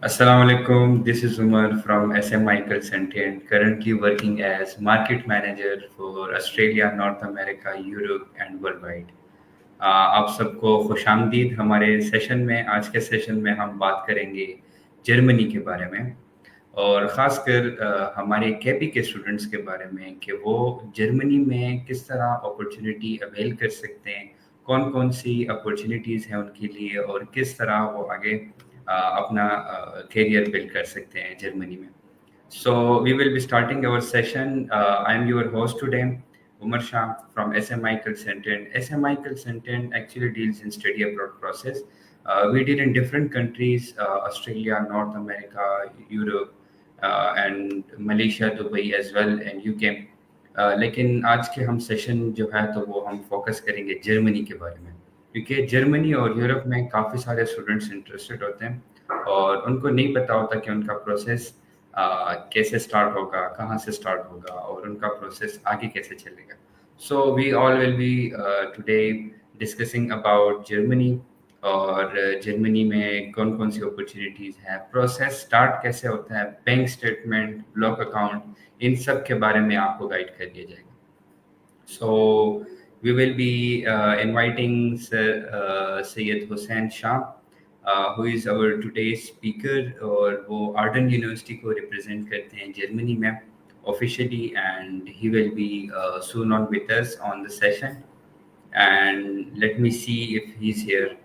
Assalamu alaikum. This is Umar from SMI Consultant, currently working as market manager for Australia, North America, Europe and worldwide. आप सबको खुशामदीद हमारे session में। आज के session में हम बात करेंगे जर्मनी के बारे में और ख़ासकर हमारे केपी के स्टूडेंट्स के बारे में कि वो जर्मनी में किस तरह अपॉर्चुनिटी अवेल कर सकते हैं, कौन कौन सी अपॉर्चुनिटीज़ हैं उनके लिए और किस तरह वो आगे अपना करियर बिल्ड कर सकते हैं जर्मनी में। So we will be starting our session. I am your host today, Umar Shah from SMI Consultant. SMI Consultant actually deals in study abroad process. We did in different countries, Australia, North America, Europe, and Malaysia, Dubai as well, and UK. लेकिन आज के हम session जो है तो वो हम focus करेंगे जर्मनी के बारे में, क्योंकि जर्मनी और यूरोप में काफ़ी सारे स्टूडेंट्स इंटरेस्टेड होते हैं और उनको नहीं पता होता कि उनका प्रोसेस कैसे स्टार्ट होगा, कहाँ से स्टार्ट होगा और उनका प्रोसेस आगे कैसे चलेगा। So we all will be today discussing about Germany और जर्मनी में कौन-कौन सी अपॉर्च्युनिटीज़ हैं, प्रोसेस स्टार्ट कैसे होता है, बैंक स्टेटमेंट, ब्लॉक अकाउंट, इन सब के बारे में आपको गाइड कर दिया जाएगा। So we will be inviting Syed Hussain Shah, who is our today's speaker और वो आर्डन यूनिवर्सिटी को रिप्रेजेंट करते हैं जर्मनी में officially, and he will be soon on with us on the session. And let me see if he's here.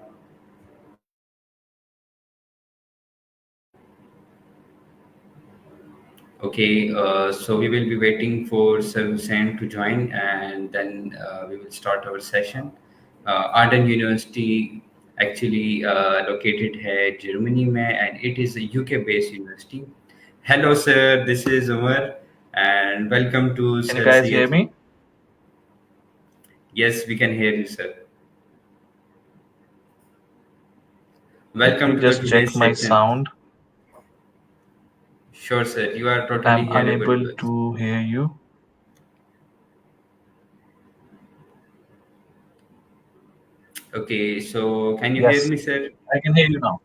Okay, so we will be waiting for Sir Hussain to join, and then we will start our session. Arden University actually located here Germany में, and it is a UK-based university. Hello, sir. This is Umar, and welcome to Can you Sir guys hear Syed. me? Yes, we can hear you, sir. Let me Welcome to the just check today's my session. sound. Sure, sir. You are totally I'm hearable unable to us. to hear you. Okay, so can you hear Yes, me, sir? I can hear you now.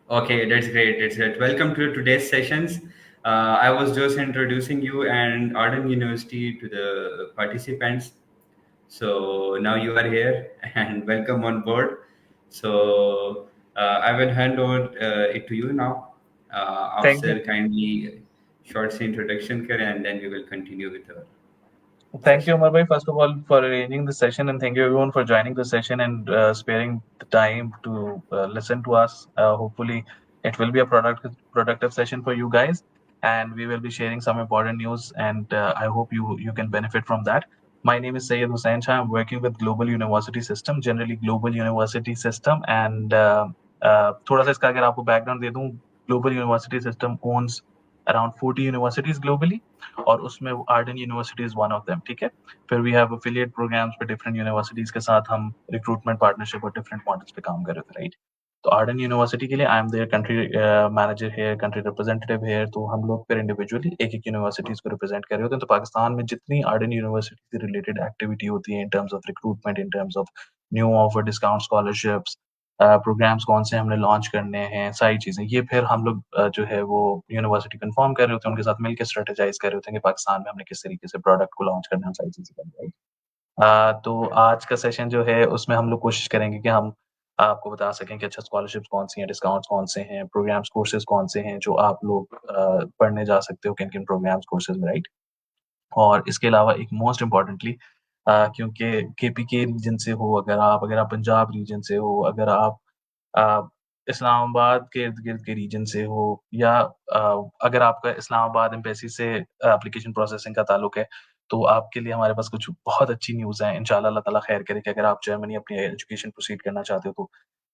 Okay, that's great. That's great. Welcome to today's sessions. I was just introducing you and Arden University to the participants. So now you are here and welcome on board. So I will hand over it to you now. आप Thank you. sir kindly short से introduction करें and then we will continue with our Thank you, session. Umar bhai, first of all, for arranging the session, and thank you everyone for joining the session and sparing the time to listen to us. Hopefully, it will be a productive session for you guys, and we will be sharing some important news, and I hope you can benefit from that. My name is Syed Hussain Shah. I'm working with Global University System, generally Global University System, and थोड़ा सा इसका अगर आपको background दे दूं, Global University System owns around 40 universities globally. और उसमें Arden University is one of them, ठीक है। फिर वी हैव एफिलिएट प्रोग्राम्स पे डिफरेंट यूनिवर्सिटीज के साथ हम रिक्रूटमेंट पार्टनरशिप और डिफरेंट मॉडल्स पे काम कर रहे थे, राइट। तो आर्डन यूनिवर्सिटी के लिए I am their country manager है, कंट्री रिप्रेजेंटेटिव है। तो हम लोग फिर इंडिविजुअली एक एक यूनिवर्सिटीज को रिप्रेजेंट कर रहे होते हैं। तो पाकिस्तान में जितनी आर्डन यूनिवर्सिटी से रिलेटेड एक्टिविटी होती है in terms of recruitment, in terms of new offer, discount, scholarships, programmes कौन से हमने लॉन्च करने हैं, सारी चीज़ें ये फिर हम लोग जो है वो यूनिवर्सिटी कन्फर्म कर रहे होते हैं, उनके साथ मिलके स्ट्रेटेजाइज़ कर रहे होते हैं कि पाकिस्तान में हमने किस तरीके से प्रोडक्ट को लॉन्च करना है, सारी चीज़ें करनी है, राइट। तो आज का सेशन जो है उसमें हम लोग कोशिश करेंगे कि हम आपको बता सकें कि अच्छा स्कॉलरशिप्स कौन सी हैं, डिस्काउंट्स कौन से हैं, प्रोग्राम्स, कोर्सेज़ कौन से हैं जो आप लोग पढ़ने जा सकते हो किन-किन प्रोग्राम्स, कोर्सेज़ में, राइट। और इसके अलावा एक मोस्ट इम्पोर्टेंटली क्योंकि केपीके रीजन से हो, अगर आप पंजाब रीजन से हो, अगर आप अ, इस्लामाबाद के इर्द-गिर्द के रीजन से हो या अगर आपका इस्लामाबाद एम्बेसी से एप्लीकेशन प्रोसेसिंग का ताल्लुक है, तो आपके लिए हमारे पास कुछ बहुत अच्छी न्यूज़ है। इंशाअल्लाह अल्लाह ताला खैर करे कि अगर आप जर्मनी अपनी एजुकेशन प्रोसीड करना चाहते हो तो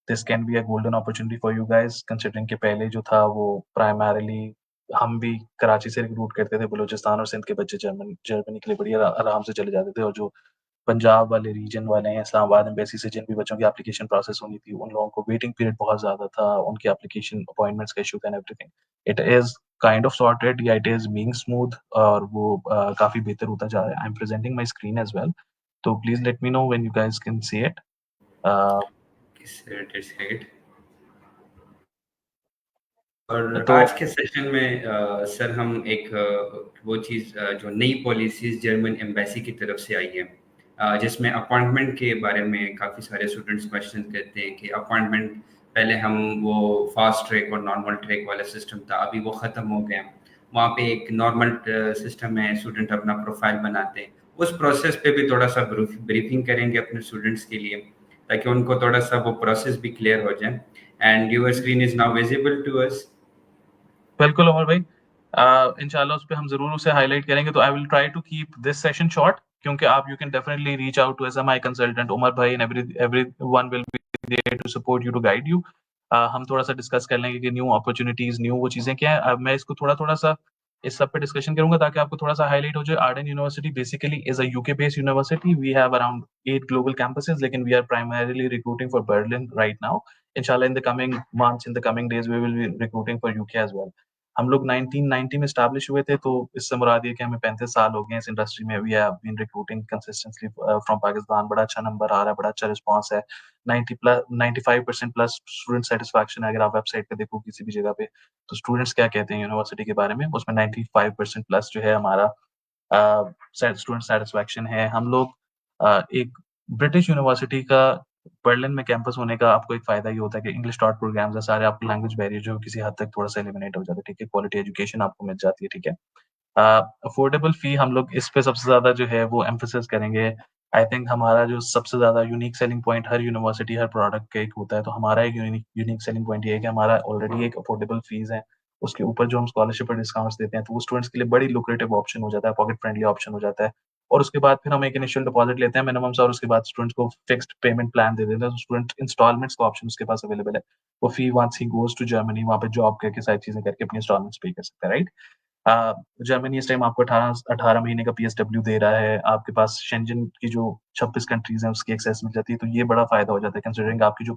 this can be a golden opportunity for you guys, considering कि पहले जो था वो प्राइमरीली हम भी कराची से रिक्रूट करते थे, बलूचिस्तान और सिंध के बच्चे जर्मनी के लिए बड़ी आराम से चले जाते थे। और जो पंजाब वाले रीजन वाले हैं, इस्लामाबाद एम्बेसी से जिन भी बच्चों की एप्लीकेशन प्रोसेस होनी थी, उन लोगों को वेटिंग पीरियड बहुत ज़्यादा था, उनकी एप्लीकेशन अपॉइंटमेंट्स का इश्यू था and everything. It is kind of sorted या इट इज़ बीइंग स्मूथ और वो काफ़ी बेहतर होता जा रहा है। I am presenting my screen as well, तो please let me know when you guys can see it. Uh, Yes, sir, that's great. और तो आज के सेशन में सर हम एक वो चीज़ जो नई पॉलिसीज जर्मन एम्बेसी की तरफ से आई है, जिसमें अपॉइंटमेंट के बारे में काफ़ी सारे स्टूडेंट्स क्वेश्चन करते हैं कि अपॉइंटमेंट पहले हम वो फास्ट ट्रैक और नॉर्मल ट्रैक वाला सिस्टम था, अभी वो ख़त्म हो गया। वहाँ पे एक नॉर्मल सिस्टम है, स्टूडेंट अपना प्रोफाइल बनाते हैं। उस प्रोसेस पे भी थोड़ा सा ब्रीफिंग करेंगे अपने स्टूडेंट्स के लिए, ताकि उनको थोड़ा सा वो प्रोसेस भी क्लियर हो जाए। And your screen is now visible to us. बिल्कुल उमर भाई, इंशाल्लाह उस पे हम जरूर उसे हाईलाइट करेंगे। तो I will try to keep this session short, क्योंकि आप you can definitely reach out to SMI consultant Umar भाई, and everyone will be there to support you, to guide you. हम थोड़ा सा डिस्कस कर लेंगे कि न्यू अपॉर्चुनिटीज, न्यू वो चीजें क्या है। अब मैं इसको थोड़ा थोड़ा सा इस सब पे डिस्कशन करूंगा ताकि आपको थोड़ा सा हाईलाइट हो जाए। Arden university basically is a UK based university. We have around 8 global campuses, लेकिन we are primarily recruiting for Berlin right now. इंशाल्लाह in the coming months, in the coming days, we will be recruiting for UK as well. हम लोग 1990 में establish हुए थे, तो इससे मुराद ये कि हमें 35 साल हो गए हैं इस इंडस्ट्री में। We have been recruiting consistently from Pakistan. बड़ा अच्छा नंबर आ रहा है, बड़ा अच्छा रिस्पांस है। 95% प्लस स्टूडेंट सेटिस्फैक्शन है। अगर आप वेबसाइट पे देखो किसी भी जगह पे, तो स्टूडेंट्स क्या कहते हैं यूनिवर्सिटी के बारे में, उसमें 95% प्लस जो है हमारा स्टूडेंट सेटिस्फैक्शन है। हम लोग एक ब्रिटिश यूनिवर्सिटी का बर्लिन में कैंपस होने का आपको एक फायदा ये होता है कि इंग्लिश टॉट प्रोग्राम्स है सारे, आपको लैंग्वेज बैरियर जो किसी हद तक थोड़ा सा एलिमिनेट हो जाता है, ठीक है। क्वालिटी एजुकेशन आपको मिल जाती है, ठीक है। अफोर्डेबल फी, हम लोग इस पे सबसे ज्यादा जो है वो एम्फोसिस करेंगे। आई थिंक हमारा जो सबसे ज्यादा यूनिक सेलिंग पॉइंट हर यूनिवर्सिटी हर प्रोडक्ट का एक होता है, तो हमारा एक यूनिक यूनिक सेलिंग पॉइंट ये है कि हमारा ऑलरेडी एक अफोर्डेबल फीस है। उसके ऊपर जो हम स्कॉलरशिप और डिस्काउंट्स देते हैं, तो वो स्टूडेंट्स के लिए बड़ी लुक्रेटिव ऑप्शन हो जाता है, पॉकेट फ्रेंडली ऑप्शन हो जाता है। और उसके बाद फिर हम एक इनिशियल डिपॉजिट लेते हैं मिनिमम सा, और उसके बाद स्टूडेंट्स को फिक्स्ड पेमेंट प्लान दे देते हैं, तो स्टूडेंट इंस्टॉलमेंट्स का ऑप्शन उसके पास अवेलेबल है। वो फी वंस ही गोज टू जर्मनी, वहाँ पे जॉब करके सारी चीजें करके अपनी इंस्टॉलमेंट्स पे कर सकता है, राइट। जर्मनी इस टाइम आपको 18 महीने का पीएसडब्ल्यू दे रहा है। आपके पास शेंजन की जो 26 कंट्रीज हैं उसकी एक्सेस मिल जाती है, तो ये बड़ा फायदा हो जाता है, कंसिडरिंग आपकी जो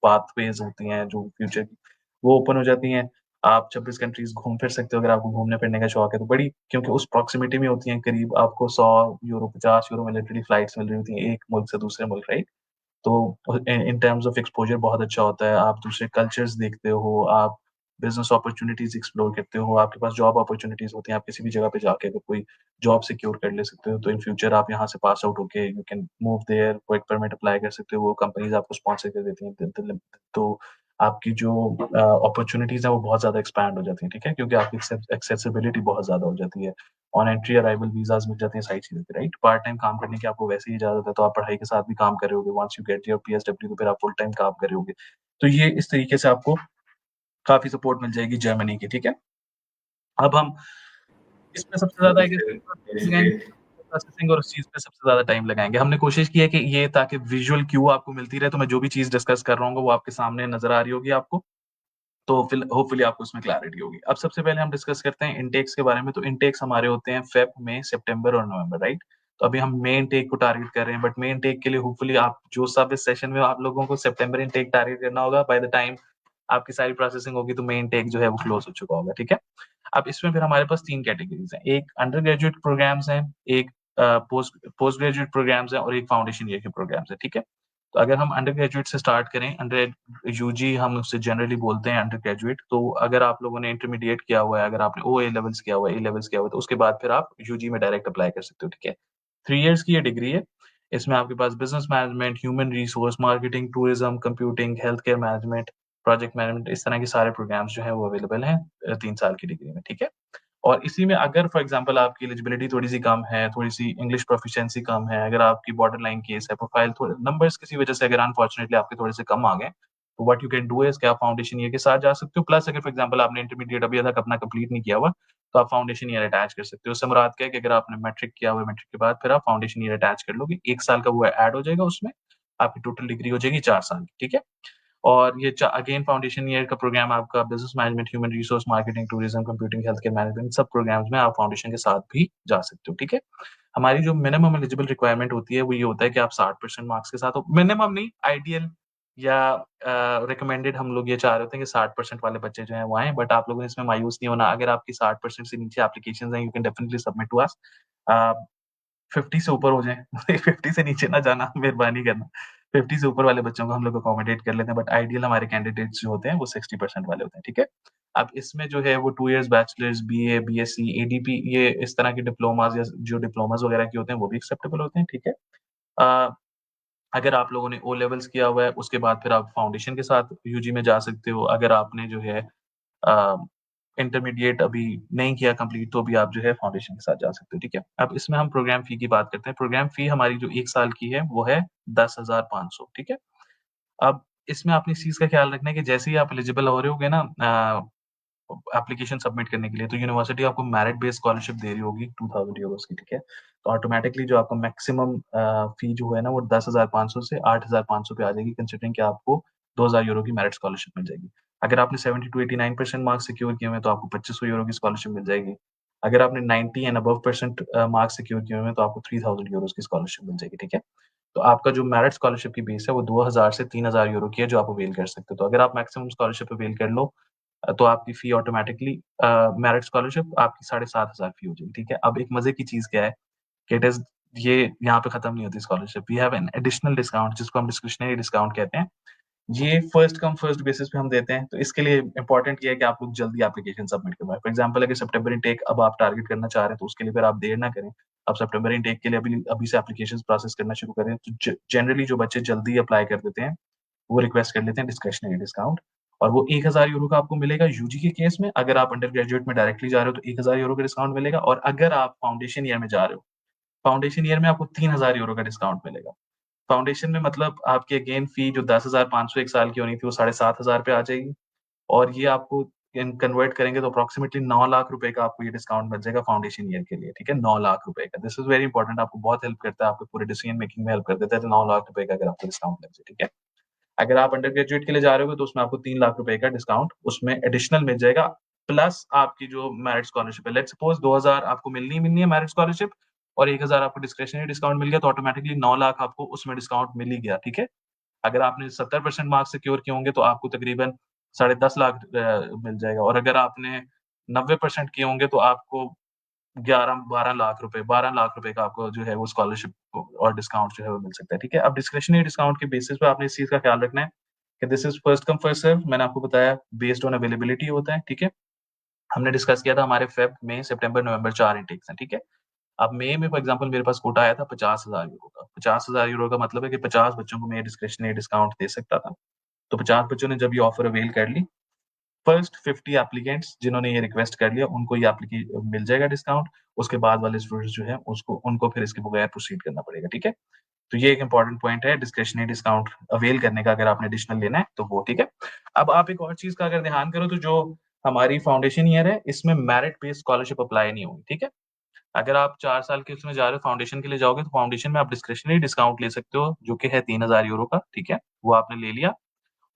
पाथवेज होती हैं जो फ्यूचर की, वो ओपन हो जाती हैं। आप 26 कंट्रीज घूम फिर सकते हो अगर आपको घूमने फिरने का शौक है तो। बड़ी क्योंकि उस प्रॉक्सिमिटी में होती हैं, करीब आपको 100 यूरो 50 यूरो में लिटरली फ्लाइट्स मिल रही होती हैं एक मुल्क से दूसरे मुल्क, राइट। तो इन टर्म्स ऑफ एक्सपोजर बहुत अच्छा होता है। आप दूसरे कल्चर्स देखते हो, आप बिजनेस अपॉर्चुनिटीज एक्सप्लोर करते हो, आपके पास जॉब अपॉर्चुनिटीज होती हैं। आप किसी भी जगह पे जाके अगर कोई जॉब सिक्योर कर ले सकते हो, तो इन फ्यूचर आप यहाँ से पास आउट होके you can move there, work permit apply कर सकते हो, वो कंपनीज आपको स्पॉन्सर कर देती हैं। तो आपकी जो अपॉर्चुनिटीज है वो बहुत ज्यादा एक्सपैंड हो जाती है, ठीक है, क्योंकि आपकी एक्सेसिबिलिटी बहुत ज्यादा हो जाती है। ऑन एंट्री अराइवल वीजाज मिल जाते हैं, सारी चीजें, राइट। पार्ट टाइम काम करने की आपको वैसे ही इजाजत है, तो आप पढ़ाई के साथ भी काम कर रहे होगे। Once you get your PSW, तो फिर आप फुल टाइम काम कर रहे होगे। तो ये इस तरीके से आपको काफी सपोर्ट मिल जाएगी जर्मनी की, ठीक है। अब हम इसमें सबसे ज्यादा ओके है कि सर, दैट्स लगाएंगे ग्रेट। प्रोसेसिंग, और उस चीज पे सबसे ज्यादा टाइम लगाएंगे। हमने कोशिश की है कि ये ताकि विजुअल क्यू आपको मिलती रहे, तो मैं जो भी चीज डिस्कस कर रहा हूँ वो आपके सामने नजर आ रही होगी आपको, तो फिर होपफुली आपको उसमें क्लैरिटी होगी। अब सबसे पहले हम डिस्कस करते हैं इनटेक्स के बारे में। तो इनटेक्स हमारे होते हैं फेब में, सितंबर और नवंबर, राइट। तो अभी हम मे इनटेक को टारगेट कर रहे हैं, बट मे इनटेक के लिए होपफुली आप जो सब इस सेशन में आप लोगों को सितंबर इनटेक टारगेट करना होगा, बाय द टाइम आपकी सारी प्रोसेसिंग होगी तो मे इनटेक जो है वो क्लोज हो चुका होगा, ठीक है। अब इसमें फिर हमारे पास 3 कैटेगरीज हैं। एक अंडर ग्रेजुएट प्रोग्राम्स हैं, एक पोस्ट ग्रेजुएट प्रोग्राम्स हैं, और एक फाउंडेशन ईयर के प्रोग्राम्स हैं, ठीक है। तो अगर हम अंडर ग्रेजुएट से स्टार्ट करें, अंडर यूजी हम उससे जनरली बोलते हैं अंडर ग्रेजुएट। तो अगर आप लोगों ने इंटरमीडिएट किया हुआ है, अगर आपने ओ ए लेवल्स किया हुआ है, ए लेवल्स किया हुआ है, तो उसके बाद फिर आप यूजी में डायरेक्ट अप्लाई कर सकते हो, ठीक है। 3 इयर्स की ये डिग्री है। इसमें आपके पास business management, human resource, marketing, tourism, computing, health care management, project management, इस तरह के सारे प्रोग्राम्स जो है वो अवेलेबल हैं 3 साल की डिग्री में, ठीक है। और इसी में अगर फॉर एग्जांपल आपकी एलिजिबिलिटी थोड़ी सी कम है, थोड़ी सी इंग्लिश प्रोफिशिएंसी कम है, अगर आपकी बॉर्डर लाइन केस है, प्रोफाइल थोड़े नंबर्स किसी वजह से अगर अनफॉर्चुनेटली आपके थोड़े से कम आ गए, तो what you can do is कि आप फाउंडेशन ईयर के साथ जा सकते हो। प्लस अगर फॉर एग्जांपल आपने इंटरमीडिएट अभी तक अपना कंप्लीट नहीं किया हुआ, तो आप फाउंडेशन ईयर अटैच कर सकते हो। उससे मुराद क्या है कि अगर आपने मैट्रिक किया हुआ है, मैट्रिक के बाद फिर आप फाउंडेशन ईयर अटैच कर लोगे, 1 साल का वो ऐड हो जाएगा उसमें, आपकी टोटल डिग्री हो जाएगी 4 साल की, ठीक है। और ये अगेन फाउंडेशन ईयर का प्रोग्राम आपका business management, human resource, marketing, tourism, computing, health care management, सब प्रोग्राम्स में आप फाउंडेशन के साथ भी जा सकते हो, ठीक है। हमारी जो मिनिमम एलिजिबल रिक्वायरमेंट होती है वो ये होता है कि आप 60% मार्क्स के साथ हो। मिनिमम नहीं, आइडियल या रिकमेंडेड हम लोग ये चाह रहे होते हैं कि 60% वाले बच्चे जो हैं वो आए, बट आप लोगों ने इसमें मायूस नहीं होना। अगर आपकी 60% से नीचे एप्लीकेशन हैं, you can definitely submit to us. 50 से ऊपर हो जाए 50 से नीचे ना जाना, मेहरबानी करना। 50 से ऊपर वाले बच्चों को हम लोग अकोमोडेट कर लेते हैं, बट आइडियल हमारे कैंडिडेट्स जो होते हैं वो 60% वाले होते हैं, ठीक है। अब इसमें जो है वो 2 years bachelors, BA, BSc, ADP, ये इस तरह के डिप्लोमास या जो डिप्लोमास वगैरह के होते हैं वो भी एक्सेप्टेबल होते हैं, ठीक है। अ, अगर आप लोगों ने ओ लेवल्स किया हुआ है, उसके बाद फिर आप फाउंडेशन के साथ यूजी में जा सकते हो। अगर आपने जो है इंटरमीडिएट अभी नहीं किया कंप्लीट, तो भी आप जो है फाउंडेशन के साथ जा सकते हो, ठीक है। अब इसमें हम प्रोग्राम फी की बात करते हैं। प्रोग्राम फी हमारी जो 1 साल की है वो है 10,500, ठीक है। अब इसमें आपने इस चीज़ का ख्याल रखना है कि जैसे ही आप एलिजिबल हो रहे होगे ना एप्लीकेशन सबमिट करने के लिए, तो यूनिवर्सिटी आपको मेरिट बेस्ड स्कॉलरशिप दे रही होगी 2000 यूरोस की, ठीक है। तो ऑटोमेटिकली जो आपका मैक्सिमम फी जो है ना वो 10,500 से 8,500 पे आ जाएगी, कंसिडरिंग कि आपको 2000 यूरो की मेरिट स्कॉलरशिप मिल जाएगी। अगर आपने 70 टू 89% मार्क्स सिक्योर किए हुए हैं तो आपको 2500 यूरो की स्कॉलरशिप मिल जाएगी। अगर आपने 90 and above percent marks secure किए हुए हैं तो आपको 3000 यूरोस की स्कॉलरशिप मिल जाएगी, ठीक है। तो आपका जो मेरिट स्कॉलरशिप की बेस है वो 2000 से 3000 यूरो की है, जो आप अवेल कर सकते हो। तो अगर आप मैक्सिमम स्कॉलरशिप अवेल कर लो तो आपकी फी ऑटोमेटिकली मेरिट स्कॉलरशिप आपकी 7500 फी हो जाएगी, ठीक है। अब एक मजे की चीज क्या है कि इट इज ये यहाँ पे खत्म नहीं होती scholarship. We have an additional discount जिसको हम डिस्क्रिशनरी डिस्काउंट कहते हैं। ये फर्स्ट कम फर्स्ट बेसिस पे हम देते हैं। तो इसके लिए इंपॉर्टेंट ये है कि आप लोग जल्दी एप्लीकेशन सबमिट करवाएं। फॉर एग्जांपल अगर सितंबर इनटेक अब आप टारगेट करना चाह रहे हैं तो उसके लिए फिर आप देर ना करें। आप सितंबर इनटेक के लिए अभी अभी से एप्लीकेशन प्रोसेस करना शुरू करें। तो जनरली जो बच्चे जल्दी अप्लाई कर देते हैं वो रिक्वेस्ट कर लेते हैं डिस्क्रिशनरी डिस्काउंट, और वो 1000 यूरो का आपको मिलेगा यूजी के केस में। अगर आप अंडर ग्रेजुएट में डायरेक्टली जा रहे हो तो 1000 यूरो का डिस्काउंट मिलेगा, और अगर आप फाउंडेशन ईयर में जा रहे हो, फाउंडेशन ईयर में आपको 3000 यूरो का डिस्काउंट मिलेगा। फाउंडेशन में मतलब आपकी अगेन फी जो 10,500 एक साल की होनी थी वो 7500 पे आ जाएगी, और ये आपको कन्वर्ट करेंगे तो अप्रोक्सीमेटली 9 लाख रुपए का आपको ये डिस्काउंट मिल जाएगा फाउंडेशन ईयर के लिए, ठीक है। 9 लाख रुपए का, दिस इज वेरी इंपॉर्टेंट, आपको बहुत हेल्प करता है, आपके पूरे डिसीजन मेकिंग में हेल्प कर देता है। तो 9 लाख रुपए का अगर आपको डिस्काउंट लग जाए, ठीक है। अगर आप अंडर ग्रेजुएट के लिए जा रहे हो तो उसमें आपको 3 लाख रुपए का डिस्काउंट उसमें एडिशनल मिल जाएगा, प्लस आपकी जो मेरिट स्कॉलरशिप है। लेट्स सपोज 2000 आपको मिलनी ही मिलनी है मेरिट स्कॉलरशिप, और 1000 आपको डिस्क्रिशनरी डिस्काउंट मिल गया, तो ऑटोमेटिकली 9 लाख आपको उसमें डिस्काउंट मिल ही गया, ठीक है। अगर आपने 70% मार्क्स सिक्योर किए होंगे तो आपको तकरीबन 10.5 लाख मिल जाएगा, और अगर आपने 90% किए होंगे तो आपको 12 लाख रुपए का आपको जो है वो स्कॉलरशिप और डिस्काउंट जो है वो मिल सकता है, ठीक है। अब डिस्क्रिशनरी डिस्काउंट के बेसिस पे आपने इस चीज का ख्याल रखना है कि this is first come first serve. मैंने आपको बताया बेस्ड ऑन अवेलेबिलिटी होता है, ठीक है। हमने डिस्कस किया था हमारे फेब में सितंबर नवंबर 4 इंटेक्स हैं, ठीक है। अब मई में फॉर एग्जांपल मेरे पास कोटा आया था 50,000 यूरो का। 50,000 यूरो का मतलब है कि 50 बच्चों को मैं डिस्क्रिशनरी डिस्काउंट दे सकता था। तो 50 बच्चों ने जब ये ऑफर अवेल कर ली, फर्स्ट 50 एप्लीकेंट्स जिन्होंने ये रिक्वेस्ट कर लिया उनको ये मिल जाएगा डिस्काउंट। उसके बाद वाले स्टूडेंट्स जो है उसको उनको फिर इसके बगैर प्रोसीड करना पड़ेगा, ठीक है। तो ये एक इंपॉर्टेंट पॉइंट है डिस्क्रिशनरी डिस्काउंट अवेल करने का, अगर आपने एडिशनल लेना है तो वो, ठीक है। अब आप एक और चीज का अगर ध्यान करो तो जो हमारी फाउंडेशन ईयर है इसमें मेरिट बेस्ड स्कॉलरशिप अप्लाई नहीं होगी, ठीक है। अगर आप 4 साल के उसमें जा रहे हो फाउंडेशन के लिए जाओगे तो फाउंडेशन में आप डिस्क्रिशनरी डिस्काउंट ले सकते हो जो कि है 3000 यूरो का, ठीक है। वो आपने ले लिया।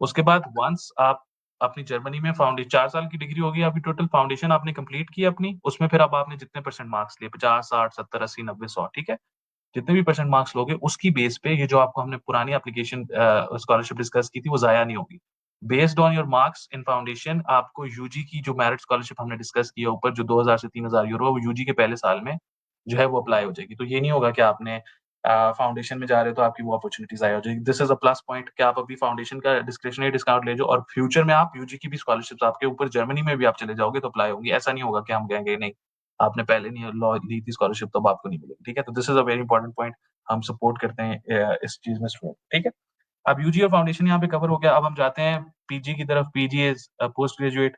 उसके बाद वंस आप अपनी जर्मनी में 4 साल की डिग्री होगी आपकी, टोटल फाउंडेशन आपने कंप्लीट की अपनी, उसमें फिर अब आपने जितने परसेंट मार्क्स लिए 50 60 70 80 90 100, ठीक है। जितने भी परसेंट मार्क्स लोगे उसकी बेस पे ये जो आपको हमने पुरानी एप्लीकेशन स्कॉलरशिप डिस्कस की थी वो जाया नहीं होगी। Based on your marks in foundation आपको यूजी की जो मेरिट स्कॉलरशिप हमने डिस्कस किया ऊपर जो 2000 से 3000 यूरो, वो यूजी के पहले साल में जो है वो अप्लाई हो जाएगी। तो ये नहीं होगा कि आपने फाउंडेशन में जा रहे हो तो आपकी वो अपॉर्चुनिटीज आई हो जाएगी। This is a plus point कि आप अभी फाउंडेशन का डिस्क्रिशनरी डिस्काउंट ले जाओ और फ्यूचर में आप यूजी की भी स्कॉलरशिप आपके ऊपर जर्मनी में भी आप चले जाओगे तो अप्लाई होंगी। ऐसा नहीं होगा कि हम कहेंगे नहीं आपने पहले नहीं लॉ ली थी स्कॉलरशिप तो अब आपको नहीं मिलेगी, ठीक है। तो this is a very important point, हम सपोर्ट करते हैं इस चीज में स्टूडेंट, ठीक है। अब यूजी और फाउंडेशन यहाँ पे कवर हो गया। अब हम जाते हैं पीजी की तरफ। PG is post graduate.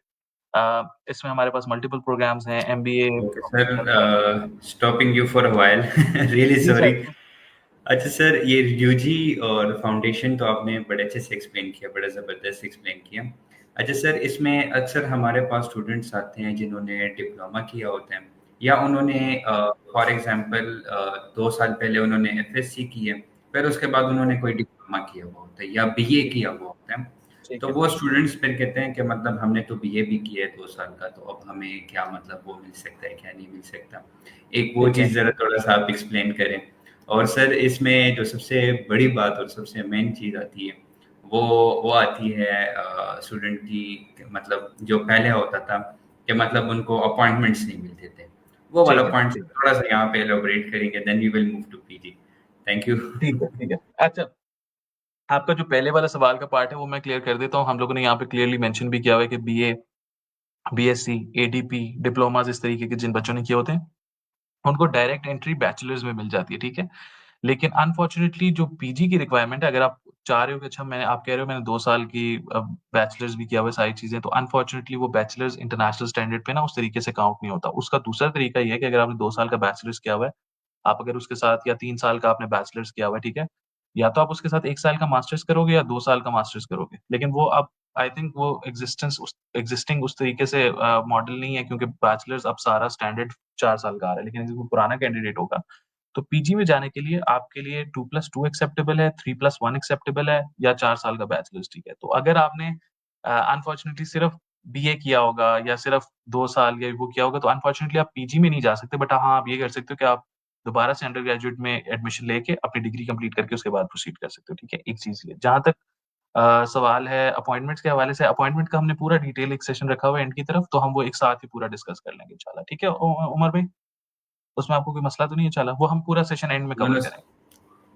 इसमें हमारे पास मल्टीपल प्रोग्राम्स हैं, MBA, okay professional. Sir, stopping you for a while, really जी सॉरी। सर। अच्छा सर, ये यूजी और फाउंडेशन तो आपने बड़े अच्छे से एक्सप्लेन किया, बड़ा ज़बरदस्त एक्सप्लेन किया। अच्छा सर, इसमें अक्सर हमारे पास स्टूडेंट्स आते हैं जिन्होंने डिप्लोमा किया होता है, या उन्होंने फॉर एग्जांपल 2 साल पहले उन्होंने एफएससी की है, फिर उसके बाद उन्होंने कोई डिप्लोमा किया हुआ होता है या बीए किया हुआ होता है। ठीक तो है। वो स्टूडेंट्स फिर कहते हैं कि मतलब हमने तो बीए भी किया है 2 साल का, तो अब हमें क्या मतलब वो मिल सकता है क्या नहीं मिल सकता। एक वो ठीक है। चीज़ ज़रा थोड़ा सा आप एक्सप्लेन करें। और सर इसमें जो सबसे बड़ी बात और सबसे मेन चीज़ आती है वो वो आती है स्टूडेंट की, मतलब जो पहले होता था कि मतलब उनको अपॉइंटमेंट्स नहीं मिलते थे। वो वाला ठीक है। पॉइंट ठीक है। थोड़ा सा यहाँ पे एलोबरेट करेंगे, then we will move to PG. Thank you. ठीक है। ठीक है। अच्छा, आपका जो पहले वाला सवाल का पार्ट है वो मैं क्लियर कर देता हूँ। हम लोगों ने यहाँ पे क्लियरली मेंशन भी किया हुआ है कि बीए बीएससी, एडीपी, डिप्लोमास इस तरीके के जिन बच्चों ने किए होते हैं, उनको डायरेक्ट एंट्री बैचलर्स में मिल जाती है, ठीक है? लेकिन अनफॉर्चुनेटली जो पीजी की रिक्वायरमेंट है, अगर आप चाह रहे हो कि अच्छा आप कह रहे हो मैंने 2 साल की बैचलर्स भी किया हुआ है सारी चीज़ें, तो अनफॉर्चुनेटली वो बैचलर्स इंटरनेशनल स्टैंडर्ड पे ना उस तरीके से काउंट नहीं होता। उसका दूसरा तरीका ये है कि अगर आपने 2 साल का बैचलर्स किया हुआ है, आप अगर उसके साथ या 3 साल का आपने बैचलर्स किया हुआ है, ठीक है? या तो आप उसके साथ 1 साल का मास्टर्स करोगे या 2 साल का मास्टर्स करोगे। लेकिन वो अब आई थिंक वो एक्जिस्टिंग उस तरीके से मॉडल नहीं है, क्योंकि बैचलर्स अब सारा स्टैंडर्ड 4 साल का आ रहा है। लेकिन अगर कोई पुराना कैंडिडेट होगा, तो पीजी में जाने के लिए आपके लिए 2+2 एक्सेप्टेबल है, 3+1 एक्सेप्टेबल है या 4 साल का बैचलर्स, ठीक है? तो अगर आपने अनफॉर्चुनेटली सिर्फ बीए किया होगा या सिर्फ 2 साल या वो किया होगा, तो अनफॉर्चुनेटली आप पीजी में नहीं जा सकते। बट हाँ, आप ये कर सकते हो कि आप दोबारा से अंडर ग्रेजुएट में एडमिशन लेके अपनी डिग्री कंप्लीट करके उसके बाद प्रोसीड कर सकते हो, ठीक है? एक चीज़ ये। जहाँ तक सवाल है अपॉइंटमेंट्स के हवाले से, अपॉइंटमेंट का हमने पूरा डिटेल एक सेशन रखा हुआ है एंड की तरफ, तो हम वो एक साथ ही पूरा डिस्कस कर लेंगे इंशाल्लाह, ठीक है उमर भाई? उसमें आपको कोई मसला तो नहीं है इंशाल्लाह? वो हम पूरा सेशन एंड में नो कवर नो, करेंगे।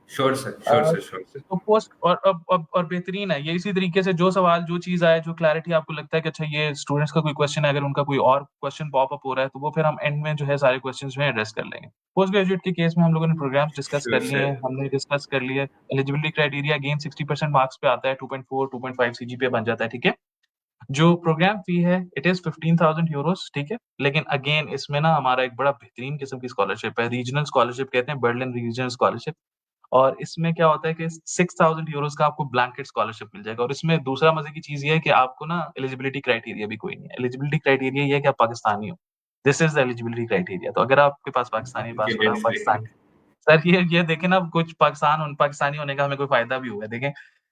श्योर सर, अ, श्योर सर, श्योर सर। तो पोस्ट और बेहतरीन है ये। इसी तरीके से जो सवाल, जो चीज़ आए, जो क्लैरिटी आपको लगता है कि अच्छा ये स्टूडेंट्स का कोई क्वेश्चन है, अगर उनका कोई और क्वेश्चन पॉप अप हो रहा है, तो वो फिर हम एंड में जो है सारे क्वेश्चंस जो है एड्रेस कर लेंगे। पोस्ट ग्रेजुएट के केस में हम लोगों ने प्रोग्राम्स डिस्कस श्योर कर लिए सर। हैं, हमने डिस्कस कर लिए। एलिजिबिलिटी क्राइटेरिया अगेन 60% मार्क्स पे आता है, 2.4, 2.5 सीजीपीए बन जाता है, ठीक है? जो प्रोग्राम फी है इट इज़ 15,000 यूरोज़, ठीक है? लेकिन अगेन इसमें ना हमारा एक बड़ा बेहतरीन किस्म की स्कॉलरशिप है, रीजनल स्कॉलरशिप कहते हैं, बर्लिन रीजनल स्कॉलरशिप। और इसमें क्या होता है कि 6000 यूरोज़ का आपको ब्लैंकेट स्कॉलरशिप मिल जाएगा। और इसमें दूसरा मज़े की चीज़ ये है कि आपको ना एलिजिबिलिटी क्राइटेरिया भी कोई नहीं है। एलिजिबिलिटी क्राइटेरिया ये है कि आप पाकिस्तानी हो। This is the eligibility criteria. तो अगर आपके पास पाकिस्तानी ओके, पासपोर्ट, आप that's very Pakistani. Good. Sir ये देखें ना, कुछ पाकिस्तानी होने का हमें कोई फ़ायदा भी हुआ है। देखें,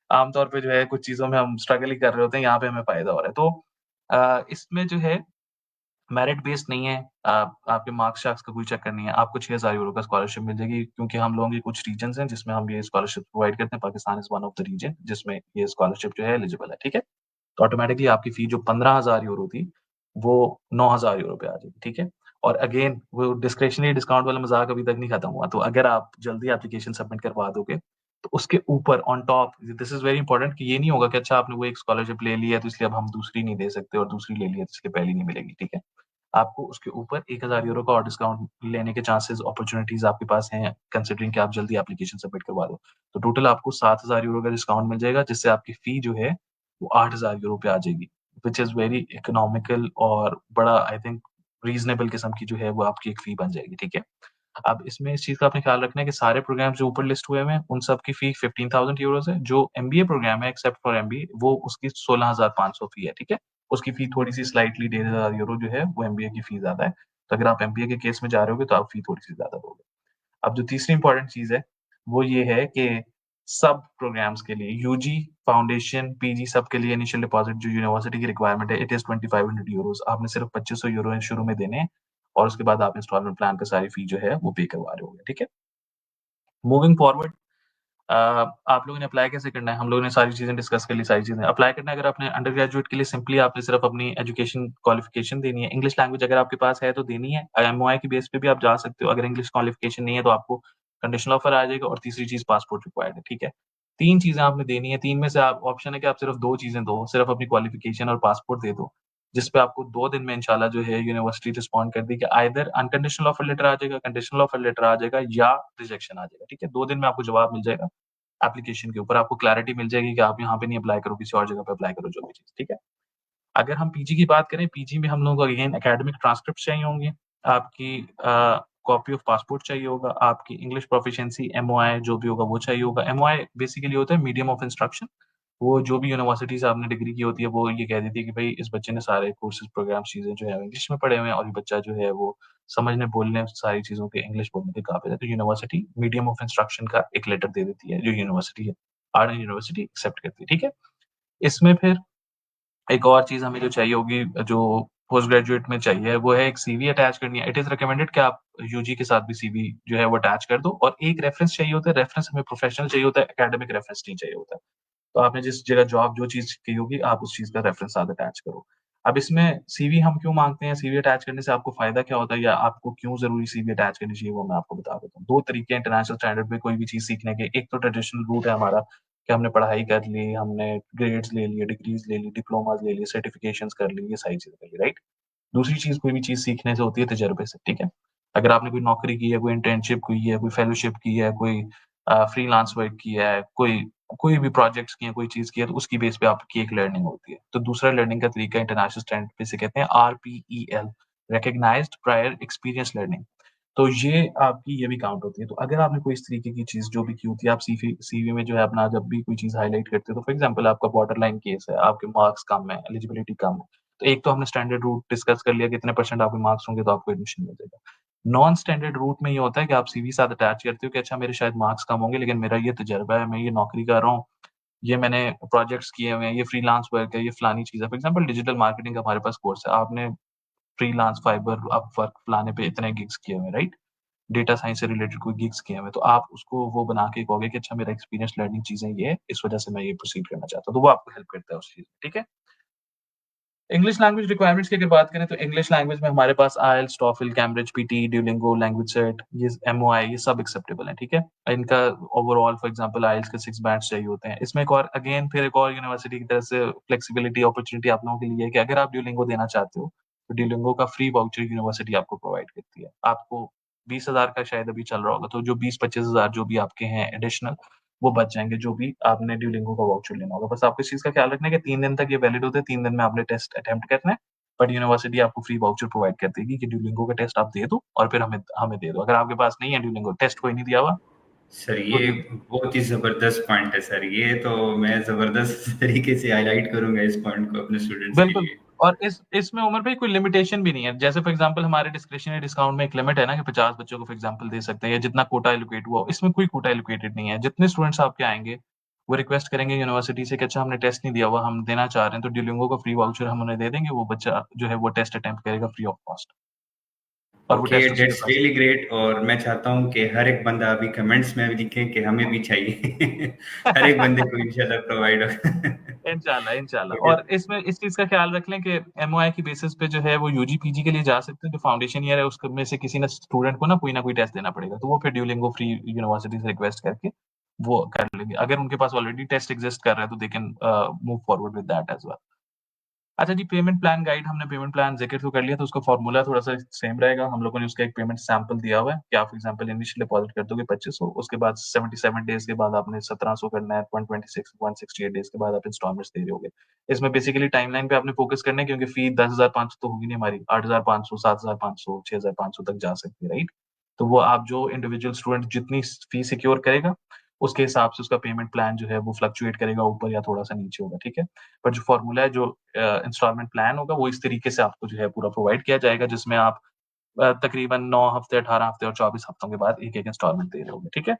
आम तौर पे जो है कुछ चीज़ों में हम स्ट्रगल ही कर रहे होते हैं, यहाँ पे हमें फ़ायदा हो रहा है। तो इसमें जो है मेरिट बेस्ड नहीं है। आपके मार्क्स-शार्क्स का कोई चक्कर नहीं है। आपको 6000 यूरो का स्कॉलरशिप मिल जाएगी, क्योंकि हम लोगों के कुछ रीजन्स हैं जिसमें हम ये स्कॉलरशिप प्रोवाइड करते हैं। Pakistan is one of the region जिसमें ये स्कॉलरशिप जो है एलिजिबल है, ठीक है? तो ऑटोमैटिकली आपकी फी जो 15,000 यूरो थी, वो 9,000 यूरो पे आ जाएगी, ठीक है? और अगेन वो डिस्क्रिशनरी डिस्काउंट वाला मज़ाक अभी तक नहीं खत्म हुआ। तो अगर आप जल्दी एप्लीकेशन सबमिट करवा दोगे, तो उसके ऊपर on top this is very important कि ये नहीं होगा कि अच्छा आपने वो एक स्कॉलरशिप ले ली है, तो इसलिए अब हम दूसरी नहीं दे सकते, और दूसरी ले ली है, तो इसलिए पहली नहीं मिलेगी, ठीक है? आपको उसके ऊपर 1000 यूरो का और डिस्काउंट लेने के चांसेस, अपॉर्च्युनिटीज़ आपके पास हैं, कंसिडरिंग कि आप जल्दी एप्लीकेशन सबमिट करवा दो। तो टोटल आपको 7000 यूरो का डिस्काउंट मिल जाएगा, जिससे आपकी फी जो है वो 8000 यूरो पे आ जाएगी, व्हिच इज़ वेरी इकोनॉमिकल और बड़ा आई थिंक रीज़नेबल किस्म की जो है वो आपकी एक फी बन जाएगी, ठीक है? अब इसमें इस चीज़ का आपने ख्याल रखना है कि सारे प्रोग्राम जो ऊपर लिस्ट हुए हुए हैं, उन सब की फी 15,000 यूरोज़ है। जो एमबीए प्रोग्राम है एक्सेप्ट फॉर एमबीए, वो उसकी 16,500 फी है, ठीक है? उसकी फी थोड़ी-सी स्लाइटली 1,500 यूरो जो है वो एमबीए की फी ज़्यादा है। तो अगर आप एमबीए के केस में जा रहे होगे तो आप फी थोड़ी-सी ज़्यादा दोगे। अब जो तीसरी इम्पोर्टेंट चीज़ है, वो ये है कि सब प्रोग्राम्स के लिए यूजी, फाउंडेशन, पीजी सब के लिए इनिशियल डिपॉज़िट जो यूनिवर्सिटी की रिक्वायरमेंट है, इट इज़ 2500 यूरोज़। आपने सिर्फ 2500 यूरो शुरू में देने हैं, और उसके बाद आप इंस्टॉलमेंट प्लान पे सारी फी जो है वो पे करवा रहे होगे, ठीक है? मूविंग फॉरवर्ड, अ, आप लोगों ने अप्लाई कैसे करना है? हम लोगों ने सारी चीज़ें डिस्कस कर ली, सारी चीज़ें। अप्लाई करना है अगर आपने अंडर ग्रेजुएट के लिए, सिंपली आपने सिर्फ अपनी एजुकेशन क्वालिफ़िकेशन देनी है। इंग्लिश लैंग्वेज अगर आपके पास है तो देनी है। एमओआई की बेस पे भी आप जा सकते हो। अगर इंग्लिश क्वालिफ़िकेशन नहीं है तो आपको कंडीशनल ऑफर आ जाएगा, और तीसरी चीज़ पासपोर्ट रिक्वायर्ड है, ठीक है? 3 चीज़ें आपने देनी है, 3 में से आप ऑप्शन है कि आप सिर्फ 2 चीज़ें दो, सिर्फ अपनी क्वालिफ़िकेशन और पासपोर्ट दे दो, जिस पे आपको 2 दिन में इंशाल्लाह जो है यूनिवर्सिटी रिस्पॉन्ड कर देगी। आइदर अनकंडीशनल ऑफर लेटर आ जाएगा, कंडीशनल ऑफर लेटर आ जाएगा, या रिजेक्शन आ जाएगा, ठीक है? 2 दिन में आपको जवाब मिल जाएगा। एप्लीकेशन के ऊपर आपको क्लैरिटी मिल जाएगी कि आप यहाँ पे नहीं अप्लाई करो, किसी और जगह पे अप्लाई करो, जो भी चीज़, ठीक है? अगर हम पीजी की बात करें, पीजी में हम लोगों को अगेन एकेडमिक ट्रांसक्रिप्ट चाहिए होंगे, आपकी कॉपी ऑफ पासपोर्ट चाहिए होगा, आपकी इंग्लिश प्रोफिशिएंसी, एमओआई जो भी होगा वो चाहिए होगा। एमओआई बेसिकली होता है मीडियम ऑफ इंस्ट्रक्शन। वो जो भी यूनिवर्सिटी से आपने डिग्री की होती है, वो ये कह देती है कि भई इस बच्चे ने सारे कोर्सेज़, प्रोग्राम्स, चीज़ें जो है इंग्लिश में पढ़े हुए हैं, और ये बच्चा जो है वो समझने, बोलने, सारी चीज़ों के इंग्लिश बोलने के काबिल है। तो यूनिवर्सिटी मीडियम ऑफ इंस्ट्रक्शन का एक लेटर दे देती है, जो यूनिवर्सिटी है, आर्डर यूनिवर्सिटी एक्सेप्ट करती है, ठीक है? इसमें फिर एक और चीज़ हमें जो चाहिए होगी, जो पोस्ट ग्रेजुएट में चाहिए, वो है एक सीवी अटैच करनी है। इट इज़ रिकमेंडेड कि आप यूजी के साथ भी सीवी जो है वो अटैच कर दो, और एक रेफरेंस चाहिए होता है। रेफरेंस हमें प्रोफेशनल चाहिए होता है, एकेडमिक रेफरेंस नहीं चाहिए होता है। तो आपने जिस जगह जॉब जो चीज़ की होगी, आप उस चीज़ का रेफरेंस साथ अटैच करो। अब इसमें सीवी हम क्यों माँगते हैं? सीवी अटैच करने से आपको फ़ायदा क्या होता है, या आपको क्यों ज़रूरी सीवी अटैच करनी चाहिए, वो मैं आपको बता देता हूँ। 2 तरीके हैं इंटरनेशनल स्टैंडर्ड पे कोई भी चीज़ सीखने के। एक तो ट्रेडिशनल रूट है हमारा, कि हमने पढ़ाई कर ली, हमने ग्रेड्स ले लिए, डिग्रीज ले ली, डिप्लोमाज ले लिए, सर्टिफिकेशंस कर ली, ये सारी चीजें कर ली, राइट। दूसरी चीज, कोई भी चीज सीखने से होती है तजर्बे से, ठीक है। अगर आपने कोई नौकरी की है, कोई इंटर्नशिप की है, कोई फेलोशिप की है, कोई फ्रीलांस वर्क किया है, कोई कोई भी प्रोजेक्ट्स किए हैं, कोई चीज की है, तो उसकी बेस पे आपकी एक लर्निंग होती है। तो दूसरा लर्निंग का तरीका इंटरनेशनल स्टैंडर्ड पे से कहते हैं RPEL, recognised prior experience learning. तो ये आपकी ये भी काउंट होती है। तो अगर आपने कोई इस तरीके की चीज जो भी की होती है, आप सीवी में जो है अपना जब भी कोई चीज हाईलाइट करते हो, तो फॉर एग्जांपल आपका बॉर्डर लाइन केस है, आपके मार्क्स कम है, एलिजिबिलिटी कम है, तो एक तो हमने स्टैंडर्ड रूट डिस्कस कर लिया, कितने परसेंट आपके मार्क्स होंगे तो आपको एडमिशन मिल जाएगा। नॉन स्टैंडर्ड रूट में ये होता है कि आप सीवी साथ अटैच करते हो कि अच्छा मेरे शायद मार्क्स कम होंगे, लेकिन मेरा ये तजर्बा है, मैं ये नौकरी कर रहा हूँ, ये मैंने प्रोजेक्ट्स किए हुए हैं, ये फ्रीलांस वर्क है, ये फलानी चीज है। फॉर एग्जाम्पल डिजिटल मार्केटिंग का हमारे पास कोर्स है, आपने फ्रीलांस, फाइबर, अपवर्क फलाने पे इतने गिग्स किए हुए हैं, राइट। डेटा साइंस से रिलेटेड कोई गिग्स किए हुए हैं, तो आप उसको वो बना के कहोगे कि अच्छा मेरा एक्सपीरियंस लर्निंग चीजें ये है, इस वजह से मैं ये प्रोसीड करना चाहता हूँ, तो वो आपको हेल्प करता है उस चीज में, ठीक है। इंग्लिश लैंग्वेज रिक्वायरमेंट्स की अगर बात करें तो इंग्लिश लैंग्वेज में हमारे पास IELTS, TOEFL, Cambridge PT, Duolingo, language cert, ये एमओआई, ये सब एक्सेप्टेबल है, ठीक है। इनका ओवरऑल फॉर एग्जांपल आइल्स के 6 बैंड्स चाहिए होते हैं। इसमें एक और अगेन फिर एक और यूनिवर्सिटी की तरफ से फ्लेक्सिबिलिटी अपॉर्चुनिटी आप लोगों के लिए है कि अगर आप ड्यूलिंगो देना चाहते हो तो ड्यूलिंगो का फ्री वाउचर यूनिवर्सिटी आपको प्रोवाइड करती है। आपको 20,000 का शायद अभी चल रहा होगा, तो जो 20-25,000 जो भी आपके हैं एडिशनल, वो बच जाएँगे, जो भी आपने ड्यूलिंगो का वाउचर लेना होगा। बस आपको इस चीज़ का ख़्याल रखना है कि 3 दिन तक ये वैलिड होते हैं, 3 दिन में आपने टेस्ट अटेम्प्ट करना है, बट यूनिवर्सिटी आपको फ्री वाउचर प्रोवाइड कर देगी कि ड्यूलिंगो का टेस्ट आप दे दो और फिर हमें हमें दे दो। अगर आपके पास नहीं है ड्यूलिंगो टेस्ट कोई नहीं दिया हुआ, सर तो ये बहुत ही ज़बरदस्त पॉइंट है सर, ये तो मैं ज़बरदस्त तरीके से हाईलाइट करूँगा इस पॉइंट को अपने स्टूडेंट्स के बिल्कुल। लिए। और इसमें उम्र पे कोई लिमिटेशन भी नहीं है। जैसे फॉर एग्जांपल हमारे डिस्क्रिशनरी डिस्काउंट में एक लिमिट है ना कि 50 बच्चों को फॉर एग्जांपल दे सकते हैं या जितना कोटा एलोकेट हुआ हो। इसमें कोई कोटा एलोकेटेड नहीं है। जितने स्टूडेंट्स आपके आएँगे, वो रिक्वेस्ट करेंगे यूनिवर्सिटी से कि अच्छा हमने टेस्ट नहीं दिया हुआ, हम देना चाह रहे हैं, तो ड्यूलिंगो का फ्री वाउचर हम उन्हें दे देंगे। वो बच्चा जो है वो टेस्ट अटेम्प्ट करेगा फ्री ऑफ कॉस्ट और वो ओके, टेस्ट उसी पे दैट्स पास रियली ग्रेट। और मैं चाहता हूँ कि हर एक बंदा अभी कमेंट्स में भी लिखे कि हमें भी चाहिए। हर एक बंदे को इंशाल्लाह प्रोवाइड हो। इंशाल्लाह, इंशाल्लाह। ओके। और इसमें इस चीज़ का ख़्याल रख लें कि एमओआई की बेसिस पे जो है वो यूजी, पीजी के लिए जा सकते हैं। जो फाउंडेशन ईयर है उसमें से किसी न स्टूडेंट को ना कोई टेस्ट देना पड़ेगा। तो वो फिर ड्यूलिंगो फ्री यूनिवर्सिटी से रिक्वेस्ट करके वो कर लेंगे। अगर उनके पास ऑलरेडी टेस्ट एक्जिस्ट कर रहा है तो they can move forward with that as well. अच्छा जी, पेमेंट प्लान गाइड, हमने पेमेंट प्लान ज़िक्र तो कर लिया, तो उसका फ़ॉर्मूला थोड़ा-सा सेम रहेगा। हम लोगों ने उसका एक पेमेंट सैंपल दिया हुआ है कि आप फॉर एग्ज़ाम्पल इनिशियल डिपॉज़िट कर दोगे 2500, उसके बाद 77 डेज़ के बाद आपने 1700 करना है, 126 168 डेज़ के बाद आप इंस्टॉलमेंट्स दे रहे होगे। इसमें बेसिकली टाइमलाइन पे आपने फ़ोकस करना है क्योंकि फ़ी 10,500 तो होगी नहीं हमारी, 8,500, 7,500, 6,500 तक जा सकती है, राइट? तो वो आप जो इंडिविजुअल स्टूडेंट जितनी फ़ी सिक्योर करेगा, उसके हिसाब से उसका पेमेंट प्लान जो है वो फ्लक्चुएट करेगा, ऊपर या थोड़ा-सा नीचे होगा, ठीक है? पर जो फ़ॉर्मूला है, जो इंस्टॉलमेंट प्लान होगा, वो इस तरीके से आपको जो है पूरा प्रोवाइड किया जाएगा, जिसमें आप तकरीबन 9 हफ्ते, 18 हफ्ते और 24 हफ्तों के बाद एक-एक इंस्टॉलमेंट दे रहे होंगे, ठीक है?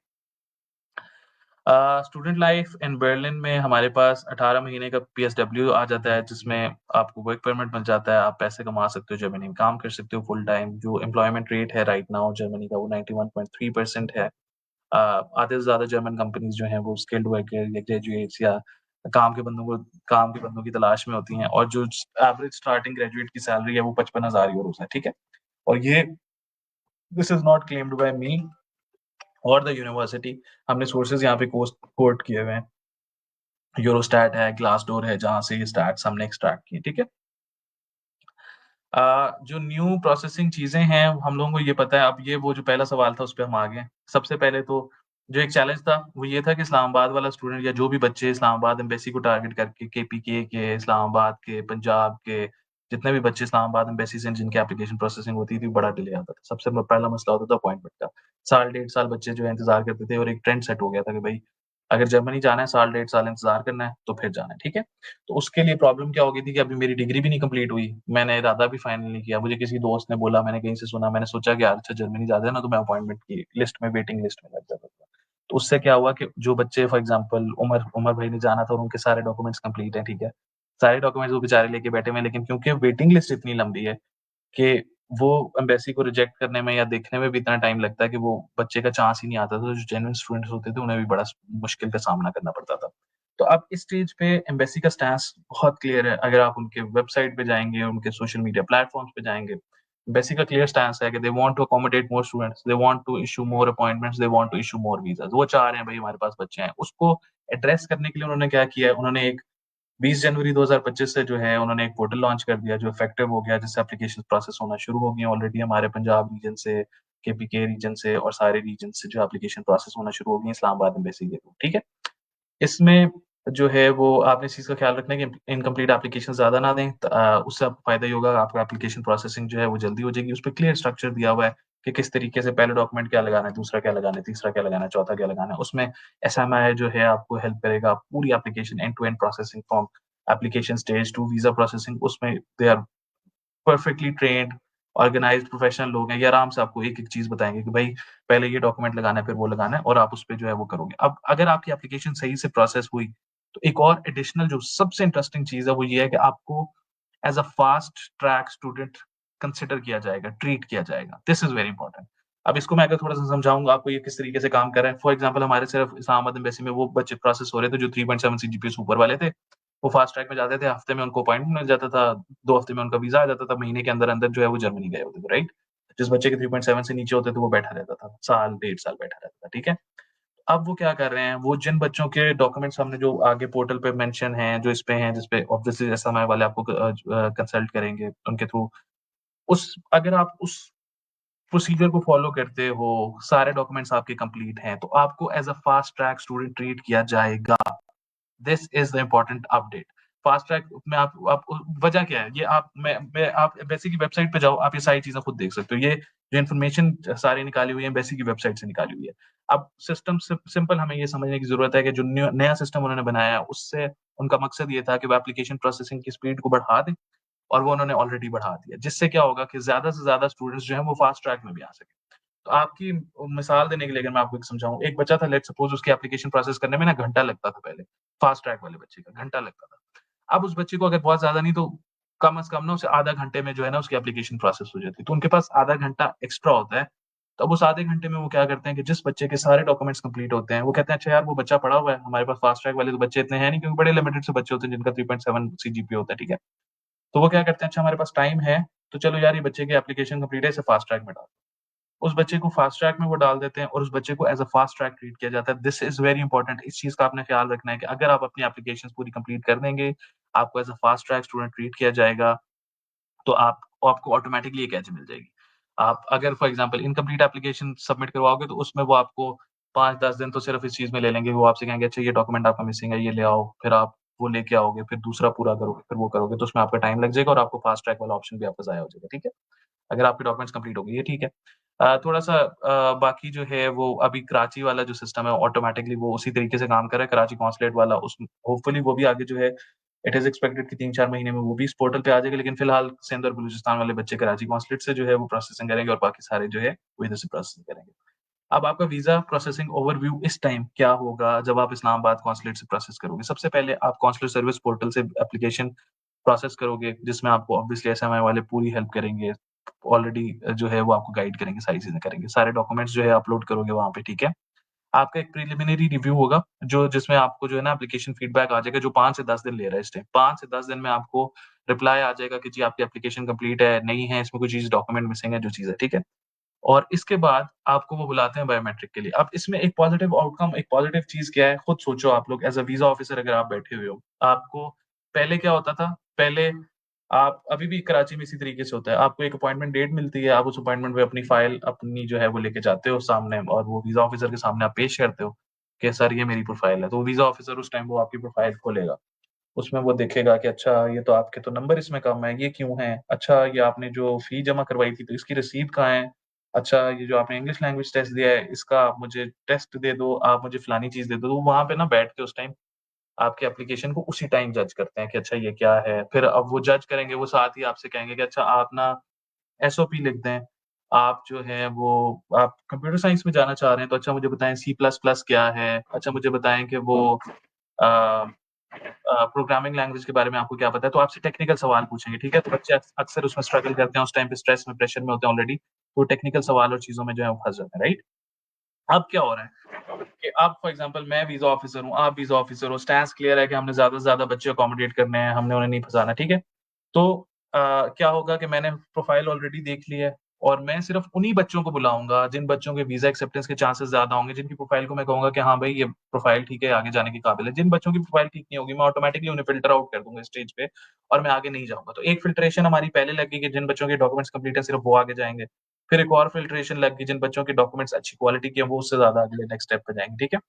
स्टूडेंट लाइफ इन बर्लिन में हमारे पास 18 महीने का पीएसडब्ल्यू आ जाता है, जिसमें आपको वर्क परमिट मिल जाता है, आप पैसे कमा सकते हो, जर्मनी में काम कर सकते हो फुल टाइम। जो एम्प्लॉयमेंट रेट है राइट नाउ जर्मनी का, वो 91.3% है। आधे से ज़्यादा जर्मन कंपनीज़ जो हैं वो स्किल्ड वर्कर या ग्रेजुएट्स या काम के बंदों की तलाश में होती हैं, और जो एवरेज स्टार्टिंग ग्रेजुएट की सैलरी है वो 55,000 यूरोज़ है, ठीक है? और ये this is not claimed by me और द यूनिवर्सिटी। हमने सोर्सेज़ यहाँ पे कोट किए हुए हैं। यूरोस्टैट है, ग्लासडोर है, जहाँ से ये स्टैट्स हमने एक्सट्रैक्ट किए, ठीक है? जो न्यू प्रोसेसिंग चीज़ें हैं, हम लोगों को ये पता है। अब ये वो जो पहला सवाल था, उस पे हम आ गए हैं। सबसे पहले तो जो एक चैलेंज था, वो ये था कि इस्लामाबाद वाला स्टूडेंट या जो भी बच्चे इस्लामाबाद एम्बेसी को टारगेट करके केपीके के, इस्लामाबाद के, पंजाब के, जितने भी बच्चे इस्लामाबाद एम्बेसी से जिनकी एप्लीकेशन प्रोसेसिंग होती थी, बड़ा डिले आता था। सबसे पहला मसला होता था अपॉइंटमेंट का। साल, डेढ़ साल बच्चे जो है इंतज़ार करते थे और एक ट्रेंड सेट हो गया था कि भई अगर जर्मनी जाना है, साल, डेढ़ साल इंतज़ार करना है, तो फिर जाना है, ठीक है? तो उसके लिए प्रॉब्लम क्या हो गई थी कि अभी मेरी डिग्री भी नहीं कंप्लीट हुई। मैंने इरादा भी फाइनल नहीं किया। मुझे किसी दोस्त ने बोला, मैंने कहीं से सुना, मैंने सोचा कि यार अच्छा जर्मनी जाते हैं ना, तो मैं अपॉइंटमेंट की लिस्ट में, वेटिंग लिस्ट में लग जाता था। तो उससे क्या हुआ कि जो बच्चे फॉर एग्ज़ाम्पल उमर भाई ने जाना था और उनके सारे डॉक्यूमेंट्स कंप्लीट हैं, ठीक है? सारे डॉक्यूमेंट्स वो बेचारे लेके बैठे हुए हैं, लेकिन क्योंकि वेटिंग लिस्ट इतनी लंबी है कि वो एम्बेसी को रिजेक्ट करने में या देखने में भी इतना टाइम लगता है कि वो बच्चे का चांस ही नहीं आता था। जो जेन्युइन स्टूडेंट्स होते थे, उन्हें भी बड़ा मुश्किल का सामना करना पड़ता था। तो अब इस स्टेज पे एम्बेसी का स्टैंस बहुत क्लियर है। अगर आप उनके वेबसाइट पे जाएँगे, उनके सोशल मीडिया प्लेटफ़ॉर्म्स पे जाएँगे, एम्बेसी का क्लियर स्टैंस है कि they want to accommodate more students, they want to issue more appointments, they want to issue more visas. वो चाह रहे हैं भई हमारे पास बच्चे आएँ। उसको एड्रेस करने के लिए उन्होंने क्या किया है, उन्होंने एक 20 जनवरी 2025 से जो है उन्होंने एक पोर्टल लॉन्च कर दिया जो इफेक्टिव हो गया, जिससे एप्लीकेशन प्रोसेस होना शुरू हो गई हैं ऑलरेडी हमारे पंजाब रीजन से, केपीके रीजन से और सारे रीजन से जो एप्लीकेशन प्रोसेस होना शुरू हो गई है इस्लामाबाद एम्बेसी के थ्रू, ठीक है? इसमें जो है वो आपने इस चीज़ का ख़्याल रखना है कि इनकम्प्लीट एप्लीकेशन ज़्यादा ना दें, उससे आपको फ़ायदा ये होगा, आपका एप्लीकेशन प्रोसेसिंग जो है वो जल्दी हो जाएगी। उसपे क्लियर स्ट्रक्चर दिया हुआ है कि किस तरीके से पहले डॉक्यूमेंट क्या लगाना है, दूसरा क्या लगाना है, तीसरा क्या लगाना है, चौथा क्या लगाना है। उसमें एसएमआई जो है आपको हेल्प करेगा, पूरी application end to end processing from application stage to visa processing, उसमें they are perfectly trained, organized professional लोग हैं, ये आराम से आपको एक-एक चीज़ बताएँगे कि भाई पहले ये डॉक्यूमेंट लगाना है, फिर वो लगाना है और आप उसपे जो है वो करोगे। अब अगर आपकी एप्लीकेशन सही से प्रोसेस हुई, तो एक और एडिशनल जो सबसे इंटरेस्टिंग चीज़ है वो ये है कि आपको as a fast track student consider किया जाएगा, ट्रीट किया जाएगा। This is very important. अब इसको मैं अगर थोड़ा-सा समझाऊँगा आपको ये किस तरीके से काम कर रहा है। फॉर एग्ज़ाम्पल हमारे सिर्फ इस्लामाबाद एम्बेसी में वो बच्चे प्रोसेस हो रहे थे जो 3.7 सीजीपीए से ऊपर वाले थे। वो फास्ट ट्रैक में जाते थे, हफ्ते में उनको अपॉइंटमेंट मिल जाता था, 2 हफ्ते में उनका वीज़ा आ जाता था, महीने के अंदर-अंदर जो है वो जर्मनी गए होते थे, राइट? जिस बच्चे के 3.7 से नीचे होते थे वो बैठा रहता था, साल, डेढ़ साल बैठा रहता था, ठीक है? अब वो क्या कर रहे हैं, वो जिन बच्चों के डॉक्यूमेंट्स हमने जो आगे पोर्टल पे मेंशन हैं, जो इस पे हैं, जिस पे ऑब्वियसली एसएमआई वाले आपको कंसल्ट करेंगे उनके थ्रू, उस अगर आप उस प्रोसीजर को फॉलो करते हो, सारे डॉक्यूमेंट्स आपके कंप्लीट हैं, तो आपको as a fast track student treat किया जाएगा। This is the important update. Fast track में आप वजह क्या है? ये मैं आप एम्बेसी की वेबसाइट पे जाओ, आप ये सारी चीज़ें खुद देख सकते हो। ये जो इन्फॉर्मेशन सारी निकाली हुई है एम्बेसी की वेबसाइट से निकाली हुई है। अब सिस्टम सिंपल हमें ये समझने की ज़रूरत है कि जो नया सिस्टम उन्होंने बनाया है, उससे उनका मकसद ये था कि वो एप्लीकेशन प्रोसेसिंग की स्पीड को बढ़ा दें और वो उन्होंने ऑलरेडी बढ़ा दिया। जिससे क्या होगा कि ज़्यादा से ज़्यादा स्टूडेंट्स जो हैं वो फास्ट ट्रैक में भी आ सकें। तो आपकी मिसाल देने के लिए अगर मैं आपको एक समझाऊँ, एक बच्चा था लेट्स सपोज़ उसकी एप्लीकेशन प्रोसेस करने में ना घंटा लगता था पहले, फास्ट ट्रैक वाले बच्चे का घंटा लगता था। अब उस बच्चे को अगर बहुत ज़्यादा नहीं तो कम से कम ना उसे आधा घंटे में जो है ना उसकी एप्लीकेशन प्रोसेस हो जाती है। तो उनके पास आधा घंटा एक्स्ट्रा होता है। तो अब उस आधे घंटे में वो क्या करते हैं कि जिस बच्चे के सारे डॉक्यूमेंट्स कंप्लीट होते हैं, वो कहते हैं अच्छा यार वो बच्चा पड़ा हुआ है, हमारे पास फास्ट ट्रैक वाले तो बच्चे इतने हैं नहीं क्योंकि बड़े लिमिटेड से बच्चे होते हैं जिनका 3.7 सीजीपीए होता है, ठीक है? तो वो क्या करते हैं अच्छा हमारे पास टाइम है, तो चलो यार ये बच्चे की एप्लीकेशन कंप्लीट है, इसे फास्ट ट्रैक में डालो। उस बच्चे को फास्ट ट्रैक में वो डाल देते हैं और उस बच्चे को as a fast track treat किया जाता है। This is very important. इस चीज़ का आपने ख़्याल रखना है कि अगर आप अपनी एप्लीकेशंस पूरी कंप्लीट कर देंगे, आपको as a fast track student treat किया जाएगा, तो आपको ऑटोमैटिकली एक एज मिल जाएगी। आप अगर for example incomplete application submit करवाओगे तो उसमें वो आपको 5-10 दिन तो सिर्फ़ इस चीज़ में ले लेंगे, वो आपसे कहेंगे अच्छा ये डॉक्यूमेंट आपका मिसिंग है, ये ले आओ। फिर आप वो लेके आओगे, फिर दूसरा पूरा करोगे, फिर वो करोगे, तो उसमें आपका टाइम लग जाएगा और आपको फास्ट ट्रैक वाला ऑप्शन भी आपका ज़ाया हो जाएगा, ठीक है? अगर आपके डॉक्यूमेंट्स कंप्लीट हो गए, ये ठीक है। थोड़ा-सा बाकी जो है वो अभी कराची वाला जो सिस्टम है ऑटोमैटिकली वो उसी तरीके से काम कर रहा है, कराची कॉन्सुलेट वाला उस होपफुली वो भी आगे जो है इट इज़ एक्सपेक्टेड कि 3-4 महीने में वो भी इस पोर्टल पे आ जाएगा, लेकिन फिलहाल सिंध और बलूचिस्तान वाले बच्चे कराची कॉन्सुलेट से जो है वो प्रोसेसिंग करेंगे और बाकी सारे जो है वो इधर से प्रोसेसिंग करेंगे। अब आपका वीज़ा प्रोसेसिंग ओवरव्यू इस टाइम क्या होगा जब आप इस्लामाबाद कॉन्सुलेट से प्रोसेस करोगे? सबसे पहले आप कॉन्सुलर सर्विस पोर्टल से एप्लीकेशन प्रोसेस करोगे, जिसमें आपको ऑब्वियसली एसएमआई वाले पूरी हेल्प करेंगे। ऑलरेडी जो है वो आपको गाइड करेंगे, सारी चीज़ें करेंगे। सारे डॉक्यूमेंट्स जो है अपलोड करोगे वहाँ पे, ठीक है? आपका एक प्रिलिमिनरी रिव्यू होगा, जो जिसमें आपको जो है ना एप्लीकेशन फीडबैक आ जाएगा, जो 5 से 10 दिन ले रहा है इस टाइम। 5 से 10 दिन में आपको रिप्लाई आ जाएगा कि जी आपकी एप्लीकेशन कंप्लीट है, नहीं है, इसमें कोई चीज़ डॉक्यूमेंट मिसिंग है, जो चीज़ है, ठीक है? और इसके बाद आपको वो बुलाते हैं बायोमेट्रिक के लिए। अब इसमें एक पॉज़िटिव आउटकम, एक पॉज़िटिव चीज़ क्या है, खुद सोचो आप लोग एज़ अ वीज़ा ऑफ़िसर अगर आप बैठे हुए हो, आपको पहले क्या होता था, पहले आप अभी भी कराची में इसी तरीके से होता है, आपको एक अपॉइंटमेंट डेट मिलती है, आप उस अपॉइंटमेंट पे अपनी फ़ाइल अपनी जो है वो लेके जाते हो सामने और वो वीज़ा ऑफ़िसर के सामने आप पेश करते हो, कि सर ये मेरी प्रोफ़ाइल है। तो वीज़ा ऑफ़िसर उस टाइम वो आपकी प्रोफ़ाइल खोलेगा। उसमें वो देखेगा कि अच्छा ये तो आपके तो नंबर इसमें कम है, ये क्यों है? अच्छा ये आपने जो फ़ी जमा करवाई थी तो इसकी रसीद कहाँ है? अच्छा ये जो आपने इंग्लिश लैंग्वेज टेस्ट दिया है, इसका आप मुझे टेस्ट दे दो, आप मुझे फलानी चीज़ दे दो। तो वहाँ पे ना बैठ के उस टाइम आपकी एप्लीकेशन को उसी टाइम जज करते हैं कि अच्छा ये क्या है? फिर अब वो जज करेंगे, वो साथ ही आपसे कहेंगे कि अच्छा आप ना एसओपी लिख दें। आप जो है वो आप कंप्यूटर साइंस में जाना चाह रहे हैं तो अच्छा मुझे बताएँ सी प्लस प्लस क्या है? अच्छा मुझे बताएँ कि वो अ प्रोग्रामिंग लैंग्वेज के बारे में आपको क्या पता है? तो आपसे टेक्निकल सवाल पूछेंगे, ठीक है? तो बच्चे अक्सर उसमें स्ट्रगल करते हैं, उस टाइम पे स्ट्रेस में, प्रेशर में होते हैं ऑलरेडी, तो टेक्निकल सवाल और चीज़ों में जो है वो फँस जाते हैं, राइट? अब क्या हो रहा है कि अब फॉर एग्ज़ाम्पल मैं वीज़ा ऑफ़िसर हूँ, आप वीज़ा ऑफ़िसर हो, स्टैंस क्लियर है कि हमने ज़्यादा से ज़्यादा बच्चे अकोमोडेट करने हैं, हमने उन्हें नहीं फँसाना, ठीक है? तो क्या होगा कि मैंने प्रोफ़ाइल ऑलरेडी देख ली है, और मैं सिर्फ उन्हीं बच्चों को बुलाऊँगा जिन बच्चों के वीज़ा एक्सेप्टेंस के चांसेस ज़्यादा होंगे, जिनकी प्रोफाइल को मैं कहूँगा कि हाँ भाई ये प्रोफाइल ठीक है, आगे जाने के काबिल है। जिन बच्चों की प्रोफाइल ठीक नहीं होगी, मैं ऑटोमैटिकली उन्हें फ़िल्टर आउट कर दूँगा स्टेज पे और मैं आगे नहीं जाऊँगा। तो एक फ़िल्ट्रेशन हमारी पहले लग गई कि जिन बच्चों के डॉक्यूमेंट्स कंप्लीट है सिर्फ वो आगे जाएँगे। फिर एक और फ़िल्ट्रेशन लग गई जिन बच्चों के डॉक्यूमेंट्स अच्छी क्वालिटी के हैं वो उससे ज़्यादा अगले नेक्स्ट स्टेप पे जाएँगे, ठीक है?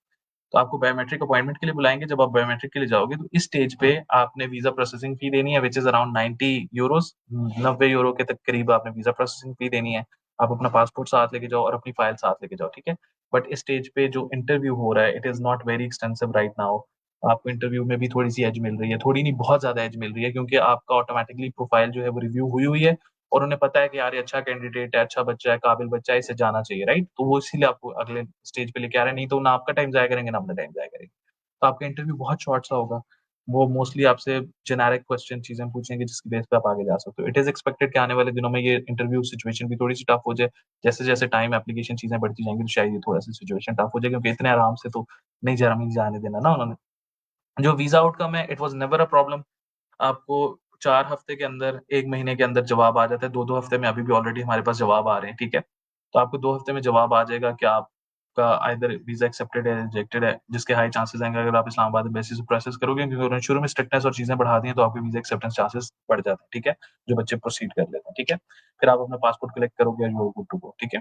तो आपको बायोमेट्रिक अपॉइंटमेंट के लिए बुलाएँगे, जब आप बायोमेट्रिक के लिए जाओगे तो इस स्टेज पे आपने वीज़ा प्रोसेसिंग फ़ी देनी है which is around 90 euros 90 euro के तक करीब आपने वीज़ा प्रोसेसिंग फ़ी देनी है। आप अपना पासपोर्ट साथ लेके जाओ और अपनी फाइल साथ लेके जाओ, ठीक है? बट इस स्टेज पे जो इंटरव्यू हो रहा है, it is not very extensive right now. आपको इंटरव्यू में भी थोड़ी-सी एज मिल रही है, थोड़ी नहीं बहुत ज़्यादा एज मिल रही है क्योंकि आपका ऑटोमैटिकली प्रोफाइल जो है वो रिव्यू हुई हुई है और उन्हें पता है कि यार ये अच्छा कैंडिडेट है, अच्छा बच्चा है, काबिल बच्चा है, इसे जाना चाहिए, राइट? तो वो इसीलिए आपको अगले स्टेज पे लेके आ रहे हैं, नहीं तो ना आपका टाइम ज़ाया करेंगे, ना अपना टाइम ज़ाया करेंगे। तो आपका इंटरव्यू बहुत शॉर्ट सा होगा। वो मोस्टली आपसे जेनेरिक क्वेश्चन चीज़ें पूछेंगे जिसकी बेस पे आप आगे जा सकते हो। इट इज़ एक्सपेक्टेड कि आने वाले दिनों में ये इंटरव्यू सिचुएशन भी थोड़ी-सी टफ हो जाए। जैसे-जैसे टाइम एप्लीकेशन चीज़ें बढ़ती जाएँगी तो शायद ये थोड़ा-सा सिचुएशन टफ हो जाए क्योंकि इतने आराम से तो नहीं जर्मनी जाने देना ना उन्होंने। जो वीज़ा आउटकम है it was never a problem. आपको 4 हफ्ते के अंदर, 1 महीने के अंदर जवाब आ जाता है, 2-2 हफ्ते में अभी भी ऑलरेडी हमारे पास जवाब आ रहे हैं, ठीक है? तो आपको 2 हफ्ते में जवाब आ जाएगा कि आपका आइदर वीज़ा एक्सेप्टेड है, रिजेक्टेड है, जिसके हाई चांसेस रहेंगे अगर आप इस्लामाबाद एम्बेसी से प्रोसेस करोगे क्योंकि उन्होंने शुरू में स्ट्रिक्टनेस और चीज़ें बढ़ा दी हैं, तो आपके वीज़ा एक्सेप्टेंस चांसेस बढ़ जाते हैं, ठीक है? जो बच्चे प्रोसीड कर लेते हैं, ठीक है? फिर आप अपना पासपोर्ट कलेक्ट करोगे and you are good to go, ठीक है?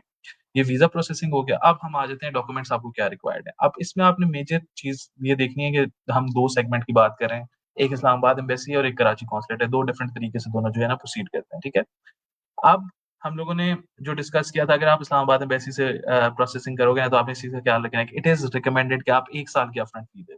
ये वीज़ा प्रोसेसिंग हो गया, अब हम आ जाते हैं डॉक्यूमेंट्स आपको क्या रिक्वायर्ड है। अब इसमें आपने मेजर चीज़ ये देखनी है कि हम 2 सेगमेंट की बात कर रहे हैं। एक इस्लामाबाद एम्बेसी है और एक कराची कॉन्सुलेट है, 2 डिफरेंट तरीके से दोनों जो है ना प्रोसीड करते हैं, ठीक है? अब हम लोगों ने जो डिस्कस किया था अगर आप इस्लामाबाद एम्बेसी से प्रोसेसिंग करोगे ना तो आपने इस चीज़ का ख्याल रखना है कि इट इज़ रिकमेंडेड कि आप 1 साल की अपफ्रंट फी दें।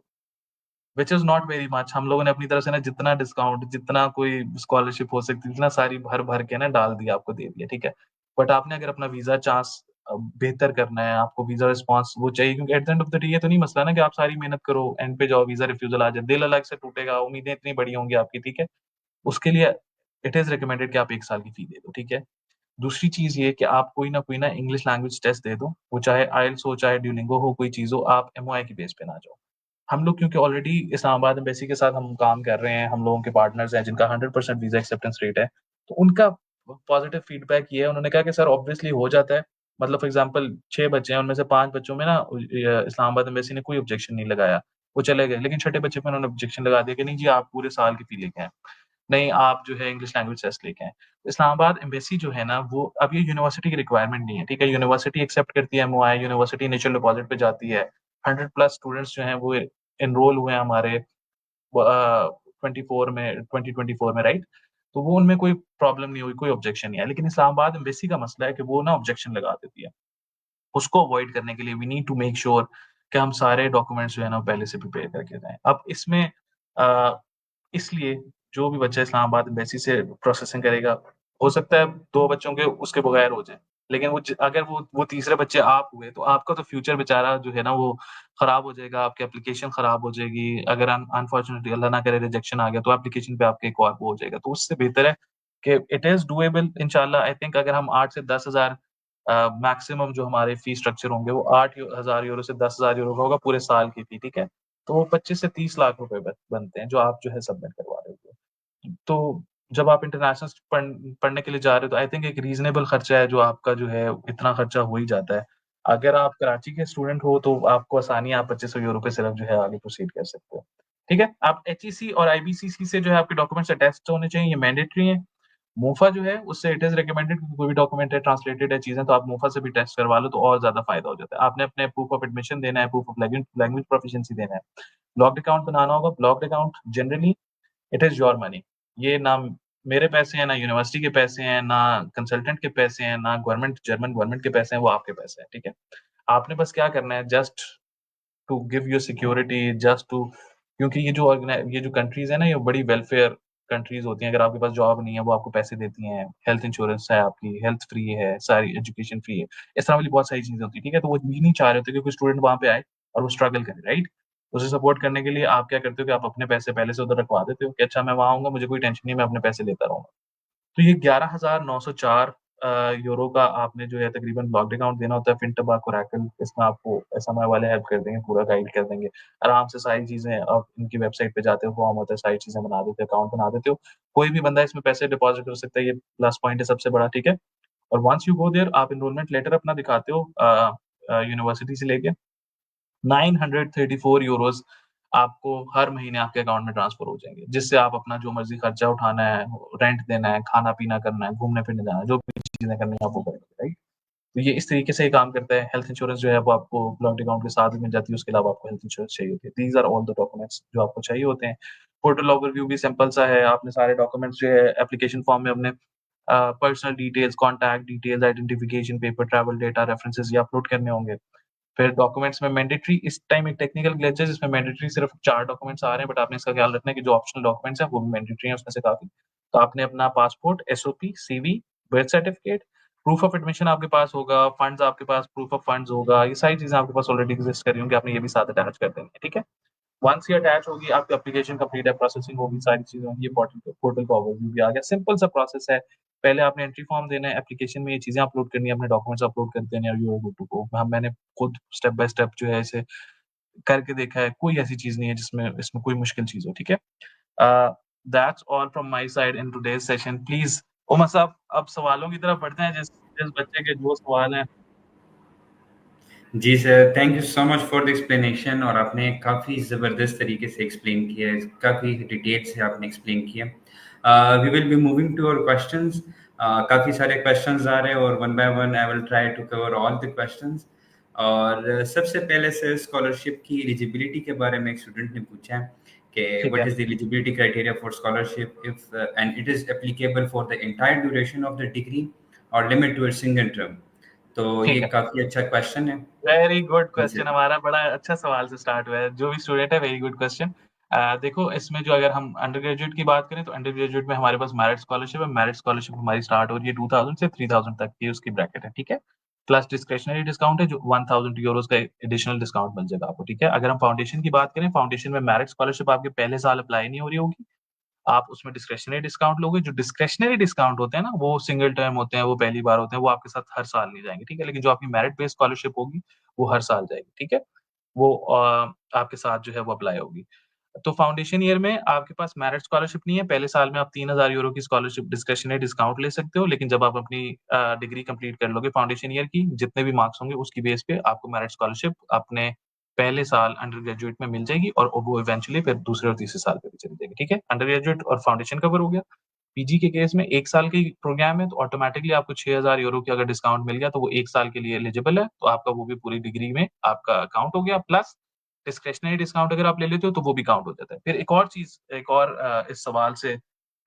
Which is not very much हम लोगों ने अपनी तरफ से ना जितना डिस्काउंट, जितना कोई स्कॉलरशिप हो सकती थी, इतना सारी भर-भर के ना डाल दिया, आपको दे दिया, ठीक है? बट आपने अगर अपना वीज़ा चांस बेहतर करना है, आपको वीज़ा रिस्पॉन्स वो चाहिए क्योंकि at the end of the day ये तो नहीं मसला ना कि आप सारी मेहनत करो, एंड पे जाओ वीज़ा रिफ्यूज़ल आ जाए, दिल अलग से टूटेगा, उम्मीदें इतनी बड़ी होंगी आपकी, ठीक है? उसके लिए इट इज़ रिकमेंडेड कि आप 1 साल की फी दे दो, ठीक है? दूसरी चीज़ ये कि आप कोई ना इंग्लिश लैंग्वेज टेस्ट दे दो, वो चाहे आइल्स हो, चाहे ड्यूलिंगो हो, कोई चीज़ हो, आप एमओआई की बेस पे ना जाओ। हम लोग क्योंकि ऑलरेडी इस्लामाबाद एम्बेसी के साथ हम काम कर रहे हैं, हम लोगों के पार्टनर्स हैं जिनका 100% वीज़ा एक्सेप्टेंस रेट है, तो उनका पॉज़िटिव फीडबैक ये है, उन्होंने कहा कि सर ऑब्वियसली हो जाता है। मतलब फॉर एग्ज़ाम्पल 6 बच्चे हैं, उनमें से 5 बच्चों में ना इस्लामाबाद एम्बेसी ने कोई ऑब्जेक्शन नहीं लगाया, वो चले गए। लेकिन छठे बच्चे पे उन्होंने ऑब्जेक्शन लगा दिया कि नहीं जी आप पूरे साल की फी लेके आएँ। नहीं, आप जो है इंग्लिश लैंग्वेज टेस्ट लेके आएँ। इस्लामाबाद एम्बेसी जो है ना वो अब ये यूनिवर्सिटी की रिक्वायरमेंट नहीं है, ठीक है? यूनिवर्सिटी एक्सेप्ट करती है एमओआई, यूनिवर्सिटी इनिशियल डिपॉज़िट पे जाती है। 100 प्लस स्टूडेंट्स जो हैं वो एनरोल हुए हैं हमारे 24 में 2024 में, राइट? तो वो उनमें कोई प्रॉब्लम नहीं हुई, कोई ऑब्जेक्शन नहीं आया। लेकिन इस्लामाबाद एम्बेसी का मसला है कि वो ना ऑब्जेक्शन लगा देती है। उसको अवॉइड करने के लिए we need to make sure कि हम सारे डॉक्यूमेंट्स जो है ना, वो पहले से प्रिपेयर करके जाएँ। अब इसमें अ, इसलिए जो भी बच्चा इस्लामाबाद एम्बेसी से प्रोसेसिंग करेगा, हो सकता है 2 बच्चों के उसके बगैर हो जाए। लेकिन अगर वो तीसरे बच्चे आप हुए, तो आपका तो फ्यूचर बेचारा जो है ना वो खराब हो जाएगा, आपकी एप्लीकेशन खराब हो जाएगी। अगर अनफॉर्चुनेटली अल्लाह ना करे रिजेक्शन आ गया, तो एप्लीकेशन पे आपके एक और वो हो जाएगा। तो उससे बेहतर है कि इट इज़ डूएबल इंशाअल्लाह आई थिंक अगर हम 8 से 10,000 मैक्सिमम जो हमारे फ़ी स्ट्रक्चर होंगे वो 8,000 यूरो से 10,000 यूरो का होगा पूरे साल की फ़ी, ठीक है? तो वो 25 से 30 लाख रुपए बनते हैं जो आप जो है सबमिट करवा रहे हो। तो जब आप इंटरनेशनल पढ़ने के लिए जा रहे हो तो आई थिंक एक रीज़नेबल खर्चा है जो आपका जो है इतना खर्चा हो ही जाता है। अगर आप कराची के स्टूडेंट हो तो आपको आसानी है आप 2500 यूरो पे सिर्फ जो है आगे प्रोसीड कर सकते हो। ठीक है? आप एचईसी और आईबीसीसी से जो है आपके डॉक्यूमेंट्स अटैच्ड होने चाहिए, ये मैंडेटरी है। मोफा जो है उससे इट इज़ रिकमेंडेड क्योंकि कोई भी डॉक्यूमेंट है, ट्रांसलेटेड है चीज़ें तो आप मोफा से भी टेस्ट करवा लो तो और ज़्यादा फ़ायदा हो जाता है। आपने अपने प्रूफ ऑफ एडमिशन देना है, प्रूफ ऑफ लैंग्वेज प्रोफिशिएंसी देना है। ब्लॉक्ड अकाउंट बनाना होगा, blocked account generally it is your money. ये ना मेरे पैसे हैं, ना यूनिवर्सिटी के पैसे हैं, ना कंसल्टेंट के पैसे हैं, ना जर्मन गवर्नमेंट के पैसे हैं, वो आपके पैसे हैं, ठीक है? आपने बस क्या करना है just to give you security just to क्योंकि ये जो कंट्रीज़ है ना, ये बड़ी वेलफेयर कंट्रीज़ होती हैं। अगर आपके पास जॉब नहीं है, वो आपको पैसे देती हैं, हेल्थ इंश्योरेंस है आपकी, हेल्थ फ्री है, सारी एजुकेशन फ्री है। इस तरह वाली बहुत सारी चीज़ें होती हैं, ठीक है? तो वो ये नहीं चाह रहे होते कि कोई स्टूडेंट वहाँ पे आए और वो स्ट्रगल करे, राइट? उसे सपोर्ट करने के लिए आप क्या करते हो कि आप अपने पैसे पहले से उधर रखवा देते हो कि अच्छा मैं वहाँ आऊँगा, मुझे कोई टेंशन नहीं है, मैं अपने पैसे लेता रहूँगा। तो ये 11,904 यूरो का आपने जो है तकरीबन ब्लॉक्ड अकाउंट देना होता है फिनटेक ओरेकल इसमें आपको एसएमआई वाले हेल्प कर देंगे, पूरा गाइड कर देंगे। आराम से सारी चीज़ें आप इनकी वेबसाइट पे जाते हो, फॉर्म होता है, सारी चीज़ें बना देते हो, अकाउंट बना देते हो। कोई भी बंदा इसमें पैसे डिपॉज़िट कर सकता है, ये प्लस पॉइंट है सबसे बड़ा, ठीक है? और वंस यू गो देयर आप एनरोलमेंट लेटर अपना दिखाते हो यूनिवर्सिटी से लेके 934 यूरोज़ आपको हर महीने आपके अकाउंट में ट्रांसफर हो जाएँगे, जिससे आप अपना जो मर्ज़ी खर्चा उठाना है, रेंट देना है, खाना-पीना करना है, घूमने-फिरने जाना है, जो भी चीज़ें करनी है आप वो करेंगे, राइट? तो ये इस तरीके से ये काम करता है। हेल्थ इंश्योरेंस जो है वो आपको ब्लॉन्ट अकाउंट के साथ ही मिल जाती है, उसके अलावा आपको हेल्थ इंश्योरेंस चाहिए होती है। These are all the documents जो आपको चाहिए होते हैं। पोर्टल ओवरव्यू भी सिंपल सा है, आपने सारे डॉक्यूमेंट्स जो है एप्लीकेशन फॉर्म में अपने personal details, contact details, identification paper, travel data, references ये अपलोड करने होंगे। फिर डॉक्यूमेंट्स में मैंडेटरी इस टाइम एक टेक्निकल ग्लिच है जिसमें मैंडेटरी सिर्फ 4 डॉक्यूमेंट्स आ रहे हैं, बट आपने इसका ख्याल रखना है कि जो ऑप्शनल डॉक्यूमेंट्स हैं वो भी मैंडेटरी हैं उसमें से काफ़ी। तो आपने अपना passport, SOP, CV, birth certificate, proof of admission आपके पास होगा, फंड्स आपके पास प्रूफ ऑफ फंड्स होगा, ये सारी चीज़ें आपके पास ऑलरेडी एक्जिस्ट कर रही होंगी, आपने ये भी साथ अटैच कर देनी है, ठीक है? वंस ये अटैच होगी, आपकी एप्लीकेशन कंप्लीट है, प्रोसेसिंग होगी, सारी चीज़ें होंगी, ये पोर्टल का ओवरव्यू भी आ गया। सिंपल सा प्रोसेस है। पहले आपने एंट्री फॉर्म देना है, एप्लीकेशन में ये चीज़ें अपलोड करनी है, अपने डॉक्यूमेंट्स अपलोड कर देने हैं और you are good to go. मैंने खुद स्टेप बाय स्टेप जो है इसे करके देखा है, कोई ऐसी चीज़ नहीं है जिसमें इसमें कोई मुश्किल चीज़ हो, ठीक है? Uh, that's all from my side in today's session. Please Umar साहब अब सवालों की तरफ बढ़ते हैं जिस जिस बच्चे के जो सवाल हैं। जी sir, thank you so much for the explanation और आपने काफ़ी ज़बरदस्त तरीके से एक्सप्लेन किया है, काफ़ी डिटेल से आपने एक्सप्लेन किया। We will be moving to our questions. काफ़ी सारे क्वेश्चंस आ रहे हैं और one by one I will try to cover all the questions. और सबसे पहले सर स्कॉलरशिप की एलिजिबिलिटी के बारे में एक स्टूडेंट ने पूछा है कि ठीक व्हाट है, is the eligibility criteria for scholarship if and it is applicable for the entire duration of the degree और limit to a single term. तो ये ठीक है। काफ़ी अच्छा क्वेश्चन है। वेरी गुड जी क्वेश्चन सर। हमारा बड़ा अच्छा सवाल से स्टार्ट हुआ है। जो भी स्टूडेंट है वेरी गुड क्वेश्चन। देखो इसमें जो अगर हम अंडर ग्रेजुएट की बात करें तो अंडर ग्रेजुएट में हमारे पास मेरिट स्कॉलरशिप है। मेरिट स्कॉलरशिप हमारी स्टार्ट हो रही है 2000 से 3000 तक की उसकी ब्रैकेट है, ठीक है? प्लस डिस्क्रिशनरी डिस्काउंट है जो 1000 यूरोज़ का एडिशनल डिस्काउंट मिल जाएगा आपको, ठीक है? अगर हम फाउंडेशन की बात करें, फाउंडेशन में मेरिट स्कॉलरशिप आपके पहले साल अप्लाई नहीं हो रही होगी। आप उसमें डिस्क्रिशनरी डिस्काउंट लोगे, जो डिस्क्रिशनरी डिस्काउंट होते हैं ना, वो सिंगल टर्म होते हैं, वो पहली बार होते हैं, वो आपके साथ हर साल नहीं जाएँगे, ठीक है? लेकिन जो आपकी मेरिट बेस्ड स्कॉलरशिप होगी, वो हर साल जाएगी, ठीक है? वो आपके साथ जो है वो अप्लाई होगी। तो फाउंडेशन ईयर में आपके पास मेरिट स्कॉलरशिप नहीं है, पहले साल में आप 3000 यूरो की स्कॉलरशिप डिस्क्रिशनरी डिस्काउंट ले सकते हो, लेकिन जब आप अपनी डिग्री कंप्लीट कर लोगे फाउंडेशन ईयर की, जितने भी मार्क्स होंगे उसकी बेस पे आपको मेरिट स्कॉलरशिप अपने पहले साल अंडर ग्रेजुएट में मिल जाएगी और वो इवेंचुअली फिर दूसरे और तीसरे साल पे भी चली जाएगी, ठीक है? अंडर ग्रेजुएट और फाउंडेशन कवर हो गया। पीजी के केस में 1 साल की प्रोग्राम है, तो ऑटोमैटिकली आपको 6000 यूरो की अगर डिस्काउंट मिल गया, तो वो 1 साल के लिए एलिजिबल है, तो आपका वो भी पूरी डिग्री में आपका काउंट हो गया, प्लस डिस्क्रिशनरी डिस्काउंट अगर आप ले लेते हो, तो वो भी काउंट हो जाता है। फिर एक और चीज़, एक और इस सवाल से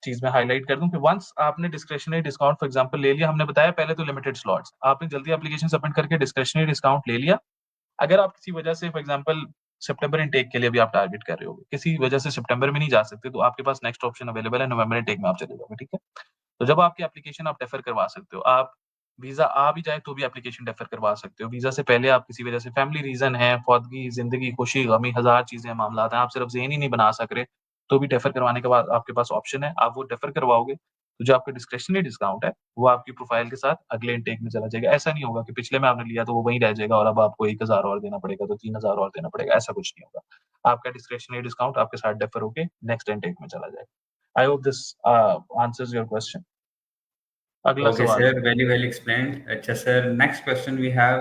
चीज़ मैं हाइलाइट कर दूँ कि वन्स आपने डिस्क्रिशनरी डिस्काउंट फॉर एग्ज़ाम्पल ले लिया, हमने बताया पहले तो लिमिटेड स्लॉट्स, आपने जल्दी एप्लीकेशन सबमिट करके डिस्क्रिशनरी डिस्काउंट ले लिया। अगर आप किसी वजह से फॉर एग्ज़ाम्पल सितंबर इनटेक के लिए अभी आप टारगेट कर रहे हो, किसी वजह से सितंबर में नहीं जा सकते, तो आपके पास नेक्स्ट ऑप्शन अवेलेबल है, नवंबर इनटेक में आप चले जाओगे, ठीक है? तो जब आपकी एप्लीकेशन आप डेफर करवा सकते हो, आप वीज़ा आ भी जाए तो भी एप्लीकेशन डेफर करवा सकते हो। वीज़ा से पहले आप किसी वजह से फैमिली रीज़न है, फ़ौदगी, ज़िंदगी, खुशी, गमी, हज़ार चीज़ें हैं, मामलात हैं, आप सिर्फ ज़ेन ही नहीं बना सक रहे, तो भी डेफर करवाने के बाद आपके पास ऑप्शन है, आप वो डेफर करवाओगे, तो जो आपका डिस्क्रिशनरी डिस्काउंट है, वो आपकी प्रोफ़ाइल के साथ अगले इनटेक में चला जाएगा। ऐसा नहीं होगा कि पिछले में आपने लिया तो वो वहीं रह जाएगा और अब आपको 1000 और देना पड़ेगा, तो 3000 और देना पड़ेगा, ऐसा कुछ नहीं होगा। आपका डिस्क्रिशनरी डिस्काउंट आपके साथ डेफर होके नेक्स्ट इनटेक में चला जाएगा। I hope this answers your question. अगला Okay, सवाल। sir. Very well explained. Acha, sir. Next question we have,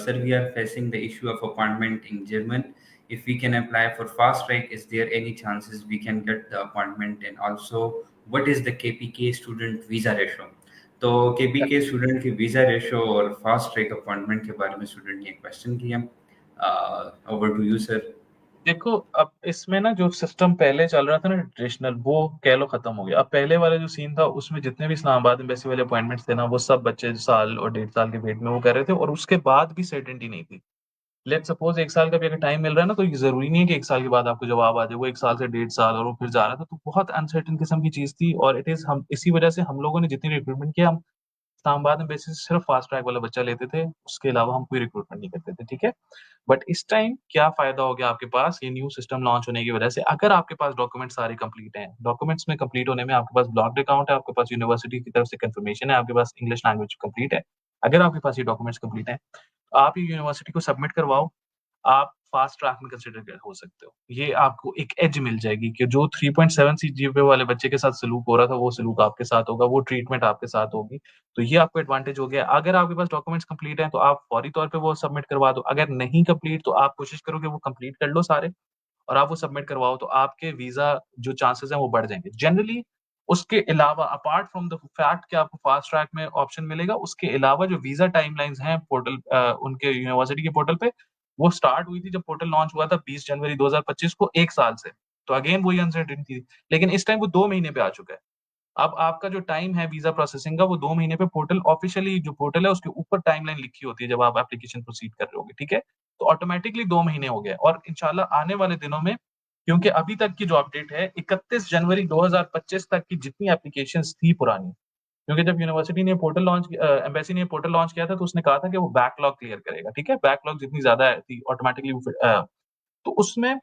sir. We are facing the issue of appointment in German. If we can apply for fast track, is there any chances we can get the appointment? And also, what is the KPK student visa ratio? तो KPK student की visa ratio और fast track appointment के बारे में student ने question किया। Over to you sir. देखो, अब इसमें ना जो सिस्टम पहले चल रहा था ना ट्रेडिशनल, वो कह लो खत्म हो गया। अब पहले वाला जो सीन था उसमें जितने भी इस्लामाबाद एम्बेसी वाले अपॉइंटमेंट्स थे ना, वो सब बच्चे साल और 1.5 साल के वेट में वो कर रहे थे और उसके बाद भी सर्टेनिटी नहीं थी। लेट्स सपोज़ 1 साल का भी अगर टाइम मिल रहा है ना, तो ये ज़रूरी नहीं है कि 1 साल के बाद आपको जवाब आ जाए। वो 1 साल से 1.5 साल और वो फिर जा रहा था, तो बहुत अनसर्टेन किस्म की चीज़ थी और इट इज़ हम इसी वजह से हम लोगों ने जितनी रिक्रूटमेंट किया, हम इस्लामाबाद में बेसिस सिर्फ फास्ट ट्रैक वाला बच्चा लेते थे, उसके अलावा हम कोई रिक्रूटमेंट नहीं करते थे, ठीक है? बट इस टाइम क्या फ़ायदा हो गया आपके पास ये न्यू सिस्टम लॉन्च होने की वजह से, अगर आपके पास डॉक्यूमेंट सारे कंप्लीट हैं, डॉक्यूमेंट्स में कंप्लीट होने में आपके पास ब्लॉक्ड अकाउंट है, आपके पास यूनिवर्सिटी की तरफ से कन्फर्मेशन है, आपके पास इंग्लिश लैंग्वेज कंप्लीट है। अगर आपके पास ये डॉक्यूमेंट्स कंप्लीट हैं, आप ये यूनिवर्सिटी को सबमिट करवाओ। आप फास्ट ट्रैक में कंसिडर हो सकते हो। ये आपको एक एज मिल जाएगी कि जो 3.7 सीजीपीए वाले बच्चे के साथ सलूक हो रहा था, वो सलूक आपके साथ होगा, वो ट्रीटमेंट आपके साथ होगी। तो ये आपको एडवांटेज हो गया। अगर आपके पास डॉक्यूमेंट्स कंप्लीट हैं, तो आप फौरी तौर पे वो सबमिट करवा दो। अगर नहीं कंप्लीट, तो आप कोशिश करो कि वो कंप्लीट कर लो सारे और आप वो सबमिट करवाओ, तो आपके वीज़ा जो चांसेस हैं वो बढ़ जाएँगे। जनरली उसके अलावा अपार्ट फ्रॉम द फैक्ट कि आपको फास्ट ट्रैक में ऑप्शन मिलेगा, उसके अलावा जो वीज़ा टाइमलाइन्स हैं पोर्टल उनके यूनिवर्सिटी के पोर्टल पे, वो स्टार्ट हुई थी जब पोर्टल लॉन्च हुआ था 20 जनवरी 2025 को 1 साल से। तो अगेन वही अनसर्टेनिटी थी। लेकिन इस टाइम वो 2 महीने पे आ चुका है। अब आपका जो टाइम है वीज़ा प्रोसेसिंग का वो 2 महीने पे पोर्टल ऑफ़िशियली जो पोर्टल है उसके ऊपर टाइमलाइन लिखी होती है जब आप एप्लीकेशन प्रोसीड कर रहे होगे, ठीक है? तो ऑटोमैटिकली 2 महीने हो गए और इंशाल्लाह आने वाले दिनों में क्योंकि अभी तक की जो अपडेट है 31 जनवरी 2025 तक की जितनी एप्लीकेशंस थी पुरानी, क्योंकि जब यूनिवर्सिटी ने पोर्टल एम्बेसी ने पोर्टल लॉन्च किया था तो उसने कहा था कि वो बैकलॉग क्लियर करेगा, ठीक है? बैकलॉग जितनी ज़्यादा थी ऑटोमैटिकली तो उसमें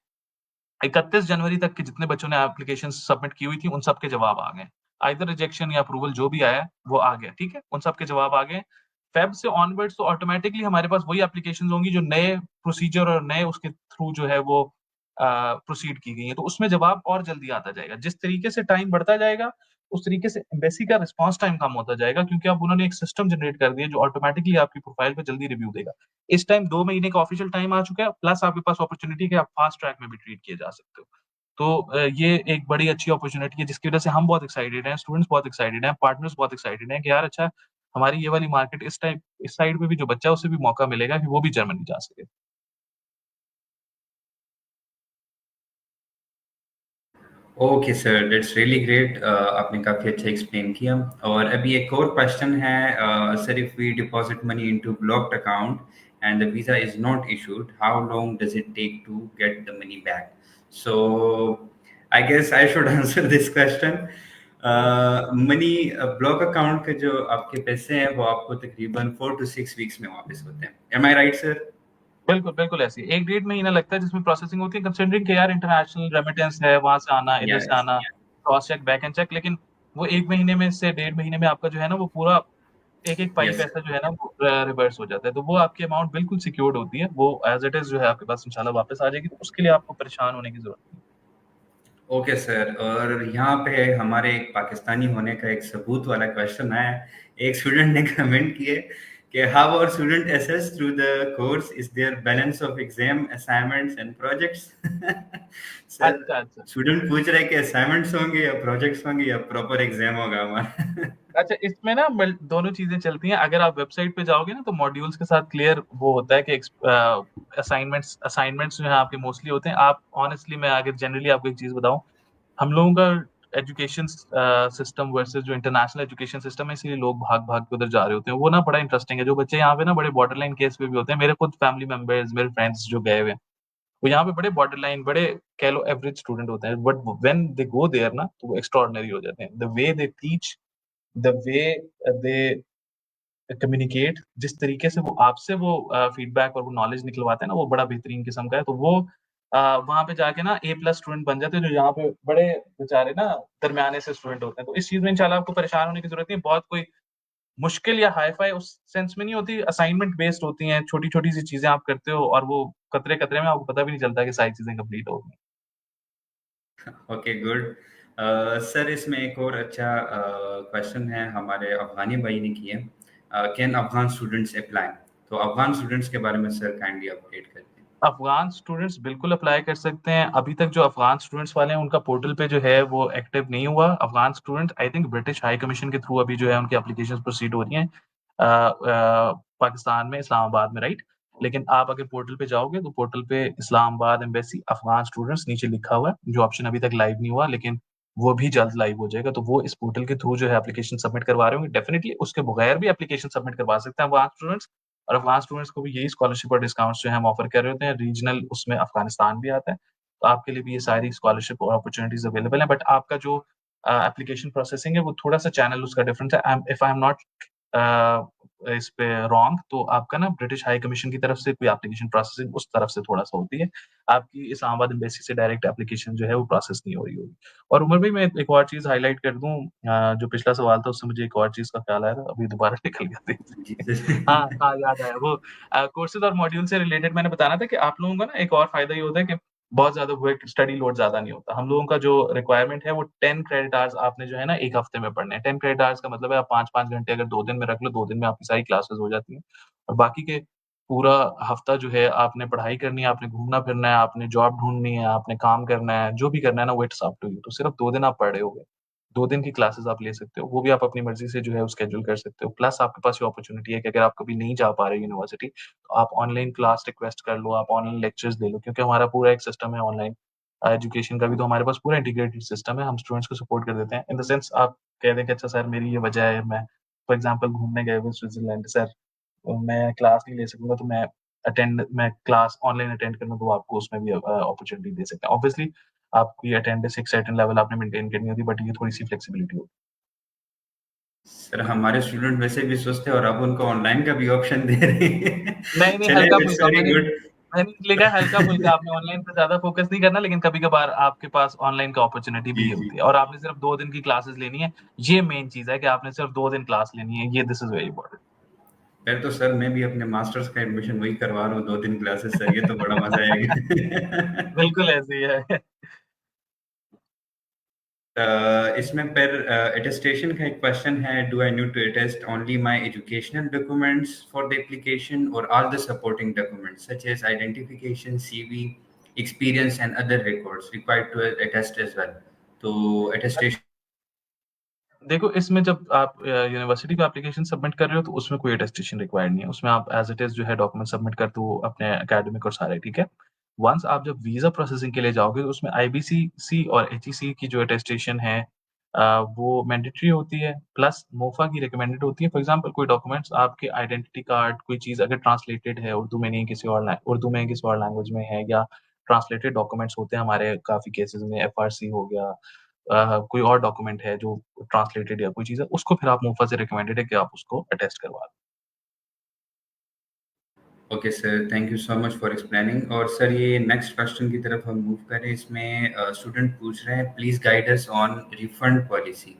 31 जनवरी तक के जितने बच्चों ने एप्लीकेशन सबमिट की हुई थी, उन सब के जवाब आ गए। आइदर रिजेक्शन या अप्रूवल जो भी आया है, वो आ गया, ठीक है? उन सब के जवाब आ गए। फ़ेब से ऑनवर्ड्स तो ऑटोमैटिकली हमारे पास वही एप्लीकेशंस होंगी जो नए प्रोसीजर और नए उसके थ्रू जो है वो प्रोसीड की गई हैं। तो उसमें जवाब और जल्दी आता जाएगा। जिस तरीके से टाइम बढ़ता जाएगा, उस तरीके से एम्बेसी का रिस्पॉन्स टाइम कम होता जाएगा क्योंकि अब उन्होंने एक सिस्टम जनरेट कर दिया जो ऑटोमैटिकली आपकी प्रोफाइल पे जल्दी रिव्यू देगा। इस टाइम 2 महीने का ऑफिशियल टाइम आ चुका है, प्लस आपके पास अपॉर्च्युनिटी है कि आप फास्ट ट्रैक में भी ट्रीट किए जा सकते हो। तो ये एक बड़ी अच्छी अपॉर्च्युनिटी है जिसकी वजह से हम बहुत एक्साइटेड हैं, स्टूडेंट्स बहुत एक्साइटेड हैं, पार्टनर्स बहुत एक्साइटेड हैं कि यार अच्छा हमारी ये वाली मार्केट इस साइड पे भी जो बच्चा है उसे भी मौका मिलेगा कि वो भी जर्मनी जा सके। Okay sir, that's really great. आपने काफ़ी अच्छा एक्सप्लेन किया। और अभी एक और क्वेश्चन है, sir, if we deposit money into blocked account and the visa is not issued, how long does it take to get the money back? So I guess I should answer this question. Money block account के जो आपके पैसे हैं वो आपको तकरीबन 4 to 6 weeks में वापस होते हैं। एम आई राइट सर? बिल्कुल, बिल्कुल ऐसे ही। 1 डेढ़ महीना लगता है जिसमें प्रोसेसिंग होती है कंसिडरिंग कि यार इंटरनेशनल रेमिटेंस है, वहाँ से आना, इधर से यस। आना, cross check, back and check लेकिन वो 1 महीने में से डेढ़ महीने में आपका जो है ना वो पूरा एक-एक पाई यस पैसा जो है ना वो रिवर्स हो जाता है। तो वो आपकी अमाउंट बिल्कुल सिक्योर्ड होती है। वो एज़ इट इज़ जो है आपके पास इंशाल्लाह वापस आ जाएगी। तो उसके लिए आपको परेशान होने की ज़रूरत नहीं है। ओके सर, और यहाँ पे हमारे एक पाकिस्तानी होने का एक सबूत वाला क्वेश्चन है। एक स्टूडेंट ने कमेंट किए कि how our student assess through the course, is there balance of exam, assignments and projects? Sir, अच्छा, अच्छा। स्टूडेंट पूछ रहे हैं कि असाइनमेंट्स होंगे या प्रोजेक्ट्स होंगे या प्रॉपर एग्जाम होगा हमारा? अच्छा, इसमें ना दोनों चीज़ें चलती हैं। अगर आप वेबसाइट पे जाओगे ना तो मॉड्यूल्स के साथ क्लियर वो होता है कि असाइनमेंट्स असाइनमेंट्स जो हैं आपके मोस्टली होते हैं। आप ऑनेस्टली मैं अगर जनरली आपको एक चीज़ बताऊँ, हम लोगों का एजुकेशन सिस्टम वर्सेस जो इंटरनेशनल एजुकेशन सिस्टम है, इसीलिए लोग भाग-भाग के उधर जा रहे होते हैं। वो ना बड़ा इंटरेस्टिंग है। जो बच्चे यहाँ पे ना बड़े बॉर्डर लाइन केस पे भी होते हैं। मेरे खुद फैमिली मेंबर्स, मेरे फ्रेंड्स जो गए हुए हैं, वो यहाँ पे बड़े बॉर्डर लाइन, बड़े कह लो एवरेज स्टूडेंट होते हैं। But when they go there ना तो वो एक्स्ट्राऑर्डिनरी हो जाते हैं। The way they teach, the way they communicate, जिस तरीके से वो आपसे वो फीडबैक और वो नॉलेज निकलवाते हैं ना, वो बड़ा बेहतरीन किस्म का है। तो वो वहाँ पे जाके ना ए प्लस स्टूडेंट बन जाते हैं, जो यहाँ पे बड़े बेचारे ना दरमियाने से स्टूडेंट होते हैं। तो इस चीज़ में इंशाल्लाह आपको परेशान होने की ज़रूरत नहीं है। बहुत कोई मुश्किल या हाई-फाई उस सेंस में नहीं होती, असाइनमेंट बेस्ड होती हैं। छोटी-छोटी सी चीज़ें आप करते हो और वो कतरे-कतरे में आपको पता भी नहीं चलता कि सारी चीज़ें कंप्लीट हो गई। Okay, good. सर, इसमें एक और अच्छा क्वेश्चन है, हमारे अफ़गानी भाई ने किए। Can Afghan students apply? तो अफ़गान स्टूडेंट्स के बारे में सर काइंडली अपडेट करते हैं। अफ़गान स्टूडेंट्स बिल्कुल अप्लाई कर सकते हैं। अभी तक जो अफ़गान स्टूडेंट्स वाले हैं, उनका पोर्टल पे जो है वो एक्टिव नहीं हुआ। Afghan student I think British high commission के थ्रू अभी जो है उनकी एप्लीकेशंस प्रोसीड हो रही हैं पाकिस्तान में, इस्लामाबाद में, राइट? लेकिन आप अगर पोर्टल पे जाओगे तो पोर्टल पे इस्लामाबाद एम्बेसी अफ़गान स्टूडेंट्स नीचे लिखा हुआ है, जो ऑप्शन अभी तक लाइव नहीं हुआ लेकिन वो भी जल्द लाइव हो जाएगा। तो वो इस पोर्टल के थ्रू जो है एप्लीकेशन सबमिट करवा रहे होंगे। डेफिनिटली उसके बगैर भी एप्लीकेशन सबमिट करवा सकते हैं अफ़गान स्टूडेंट्स। और अफ़गान स्टूडेंट्स को भी यही स्कॉलरशिप और डिस्काउंट्स जो है हम ऑफर कर रहे होते हैं। रीजनल उसमें अफ़गानिस्तान भी आता है। तो आपके लिए भी ये सारी स्कॉलरशिप और अपॉर्च्युनिटीज़ अवेलेबल हैं। बट आपका जो एप्लीकेशन प्रोसेसिंग है वो थोड़ा-सा चैनल उसका डिफरेंट है। इफ आई एम नॉट इस पे रॉन्ग, तो आपका ना ब्रिटिश हाई कमीशन की तरफ से कोई एप्लीकेशन प्रोसेसिंग उस तरफ से थोड़ा-सा होती है। आपकी इस्लामाबाद एम्बेसी से डायरेक्ट एप्लीकेशन जो है वो प्रोसेस नहीं हो रही होगी। और उमर भाई, मैं एक और चीज़ हाइलाइट कर दूँ, जो पिछला सवाल था उससे मुझे एक और चीज़ का ख़्याल आया था, अभी दोबारा निकल गया तेज़ी जी से। हाँ, सर। हाँ, याद आया वो कोर्सेज़ और मॉड्यूल से रिलेटेड मैंने बताना था कि आप लोगों का ना एक और फ़ायदा ये होता है कि बहुत ज़्यादा वर्क स्टडी लोड ज़्यादा नहीं होता। हम लोगों का जो रिक्वायरमेंट है वो 10 क्रेडिट आवर्स आपने जो है ना 1 हफ्ते में पढ़ने हैं। 10 क्रेडिट आवर्स का मतलब है आप 5-5 घंटे अगर 2 दिन में रख लो, 2 दिन में आपकी सारी क्लासेस हो जाती हैं। और बाकी के पूरा हफ्ता जो है आपने पढ़ाई करनी है, आपने घूमना-फिरना है, आपने जॉब ढूँढनी है, आपने काम करना है, जो भी करना है ना वो इट्स अप टू यू। तो सिर्फ 2 दिन आप पढ़ रहे होगे। 2 दिन की क्लासेस आप ले सकते हो, वो भी आप अपनी मर्ज़ी से जो है वो शेड्यूल कर सकते हो। प्लस आपके पास ये अपॉर्च्युनिटी है कि अगर आप कभी नहीं जा पा रहे यूनिवर्सिटी, तो आप ऑनलाइन क्लास रिक्वेस्ट कर लो, आप ऑनलाइन लेक्चर्स ले लो, क्योंकि हमारा पूरा एक सिस्टम है ऑनलाइन एजुकेशन का भी, तो हमारे पास पूरा इंटीग्रेटेड सिस्टम है, हम स्टूडेंट्स को सपोर्ट कर देते हैं। इन द सेंस आप कह दें कि अच्छा सर मेरी ये वजह है, मैं फॉर एग्ज़ाम्पल घूमने गए हुए स्विट्ज़रलैंड सर, मैं क्लास नहीं ले सकूँगा, तो मैं क्लास ऑनलाइन अटेंड करूँ, तो आपको उसमें भी अपॉर्च्युनिटी दे सकते हैं। ऑब्वियसली आपकी अटेंडेंस एक सर्टेन लेवल आपने मेंटेन करनी होती है, बट ये थोड़ी-सी फ्लेक्सिबिलिटी होती सर हमारे स्टूडेंट वैसे भी सुस्त है और आप उनको ऑनलाइन का भी ऑप्शन दे रहे हैं। है। नहीं, नहीं, चले, इट्स हल्का-फुल्का वेरी गुड। मैंने इसलिए कहा हल्का-फुल्का, आपने ऑनलाइन पे ज़्यादा फ़ोकस नहीं करना, लेकिन कभी-कभार आपके पास ऑनलाइन का अपॉर्च्युनिटी जी, भी जी। होती है और आपने सिर्फ 2 दिन की क्लासेस लेनी है। ये मेन चीज़ है कि आपने सिर्फ 2 दिन क्लास लेनी है, ये दिस इज़ वेरी इम्पोर्टेंट। फिर तो सर मैं भी अपने मास्टर्स का एडमिशन वही करवा रहा हूँ 2 दिन क्लासेस सर, ये तो बड़ा मज़ा आएगा। बिल्कुल ऐसे ही है। इसमें फिर अटेस्टेशन का एक क्वेश्चन है, do I need to attest only my educational documents for the application और all the supporting documents such as identification, CV, experience and other records required to attest as well? तो attestation. देखो, इसमें जब आप university को application submit कर रहे हो, तो उसमें कोई अटेस्टेशन रिक्वायर्ड नहीं है। उसमें आप एज़ इट इज़ जो है डॉक्यूमेंट सबमिट करते हो अपने एकेडमिक और सारे, ठीक है? वन्स आप जब वीज़ा प्रोसेसिंग के लिए जाओगे, तो उसमें आईबीसीसी और एचईसी की जो अटेस्टेशन है वो मैंडेटरी होती है, प्लस मोफा की रिकमेंडेड होती है। फॉर एग्ज़ाम्पल कोई डॉक्यूमेंट्स आपके आइडेंटिटी कार्ड, कोई चीज़ अगर ट्रांसलेटेड है, उर्दू में नहीं किसी और उर्दू में किसी और लैंग्वेज में है, या ट्रांसलेटेड डॉक्यूमेंट्स होते हैं हमारे काफ़ी केसेज़ में, एफआरसी हो गया, कोई और डॉक्यूमेंट है जो ट्रांसलेटेड या कोई चीज़ है, उसको फिर आप मुफ़ा से रिकमेंडेड है कि आप उसको अटेस्ट करवा लो। Okay sir, thank you so much for explaining. और सर ये नेक्स्ट क्वेश्चन की तरफ हम मूव करें, इसमें स्टूडेंट पूछ रहे हैं please guide us on refund policy.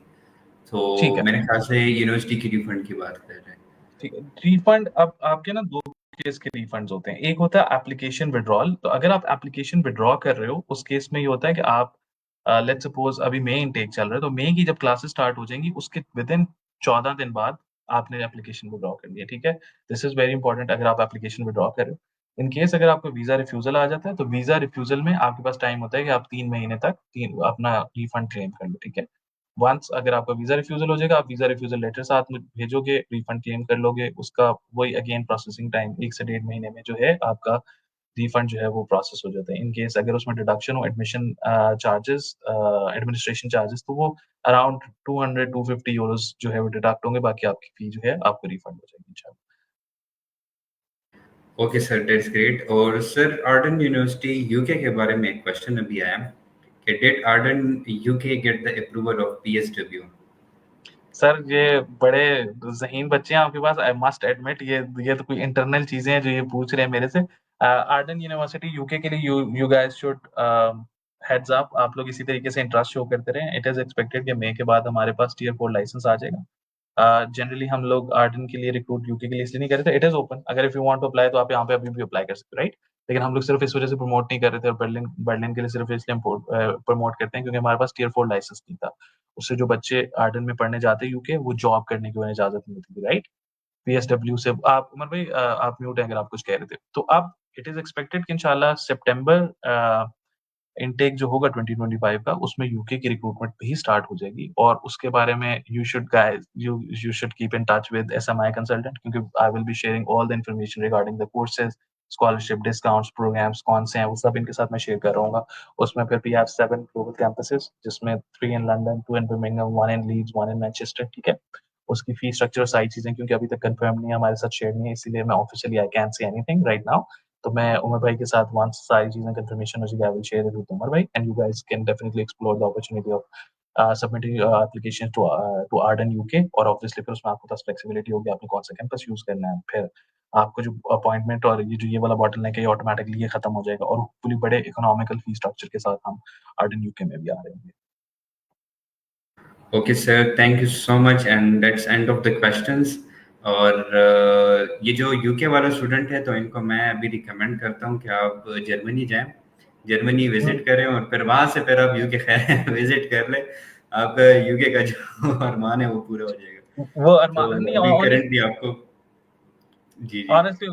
तो ठीक है, मेरे ख्याल से यूनिवर्सिटी की रिफंड की बात कर रहे हैं। ठीक है। रिफंड अब आपके ना 2 केस के रिफंड्स होते हैं। एक होता है एप्लीकेशन विथड्रॉल, तो अगर आप एप्लीकेशन विथड्रॉ कर रहे हो, उस केस में ये होता है कि आप लेट्स सपोज़ अभी मई इनटेक चल रहा है, तो मई की जब क्लासेस स्टार्ट हो जाएँगी, उसके विदिन 14 दिन बाद आपने एप्लीकेशन विथड्रॉ करनी है, ठीक है? दिस इज़ वेरी इंपोर्टेंट अगर आप एप्लीकेशन विथड्रॉ कर रहे हो। इन केस अगर आपको वीज़ा रिफ्यूज़ल आ जाता है, तो वीज़ा रिफ्यूज़ल में आपके पास टाइम होता है कि आप 3 महीने तक 3 अपना रिफंड क्लेम कर लो, ठीक है? वन्स अगर आपका वीज़ा रिफ्यूज़ल हो जाएगा, आप वीज़ा रिफ्यूज़ल लेटर साथ में भेजोगे, रिफंड क्लेम कर लोगे, उसका वही अगेन प्रोसेसिंग टाइम 1 से डेढ़ महीने में जो है आपका रिफंड जो है वो प्रोसेस हो जाता है। इन केस अगर उसमें डिडक्शन हो एडमिशन चार्जेज़ एडमिनिस्ट्रेशन चार्जेज़, तो वो अराउंड 200-250 यूरोज़ जो है वो डिडक्ट होंगे, बाकी आपकी फी जो है आपको रिफंड हो जाएगी इंशाल्लाह। Okay sir, that's great. और सर आर्डन यूनिवर्सिटी यूके के बारे में एक क्वेश्चन अभी आया कि did Arden UK get the approval of PSW? Sir, ये बड़े ज़हीन बच्चे हैं आपके पास, आई मस्ट एडमिट, ये तो कोई इंटरनल चीज़ें हैं जो ये पूछ रहे हैं मेरे से। आर्डन यूनिवर्सिटी यूके के लिए you guys should heads up, आप लोग इसी तरीके से इंटरेस्ट शो करते रहें। इट इज़ एक्सपेक्टेड कि मई के बाद हमारे पास टियर 4 लाइसेंस आ जाएगा। जनरली हम लोग आर्डन के लिए रिक्रूट यूके के लिए इसलिए नहीं कर रहे थे, इट इज़ ओपन, अगर if you want to apply तो आप यहाँ पे अभी भी अप्लाई कर सकते हो, राइट? लेकिन हम लोग सिर्फ इस वजह से प्रमोट नहीं कर रहे थे, और बर्लिन बर्लिन के लिए सिर्फ इसलिए हम प्रमोट करते हैं क्योंकि हमारे पास टियर 4 लाइसेंस नहीं था। उससे जो बच्चे आर्डन में पढ़ने जाते हैं यूके, वो जॉब करने की उन्हें इजाज़त नहीं होती थी, राइट? पीएसडब्ल्यू से आप उमर भाई आप म्यूट हैं अगर आप कुछ कह रहे थे। तो अब इट इज़ एक्सपेक्टेड कि इंशाल्लाह सितंबर इनटेक जो होगा 2025 का, उसमें यूके की रिक्रूटमेंट भी स्टार्ट हो जाएगी, और उसके बारे में you should keep in touch with SMI consultant, क्योंकि I will be sharing all the information regarding the courses, scholarship, discounts, programs कौन से हैं, वो सब इनके साथ मैं शेयर कर रहूँगा। उसमें फिर वी हैव 7 ग्लोबल कैंपसेस, जिसमें 3 in London, 2 in Birmingham, 1 in Leeds, 1 in Manchester, ठीक है? उसकी फीस स्ट्रक्चर और सारी चीज़ें क्योंकि अभी तक कन्फर्म नहीं है, हमारे साथ शेयर नहीं है, इसीलिए मैं officially I can't say anything right now. तो मैं उमर भाई के साथ वंस सारी चीज़ें कन्फर्मेशन हो जाएगी, I will share it with Umar भाई, and you guys can definitely explore the opportunity of submitting applications to Arden UK, और obviously फिर उसमें आपके पास flexibility होगी आपने कौन सा campus use करना है। फिर आपको जो अपॉइंटमेंट और ये वाला बॉटलनेक है ये ऑटोमेटिकली ये खत्म हो जाएगा और होपफुली बड़े इकोनॉमिकल फी स्ट्रक्चर के साथ हम Arden UK में भी आ रहे होंगे। Okay sir, thank you so much and that's end of the questions. और ये जो यूके वाला स्टूडेंट है तो इनको मैं अभी रिकमेंड करता हूँ कि आप जर्मनी जाएं, जर्मनी विजिट करें और फिर वहां से फिर आप यूके खैर विजिट कर ले, आपका यूके का जो अरमान है वो पूरा हो जाएगा। वो तो अरमान नहीं, अभी करेंटली आपको जी जी ऑनेस्टली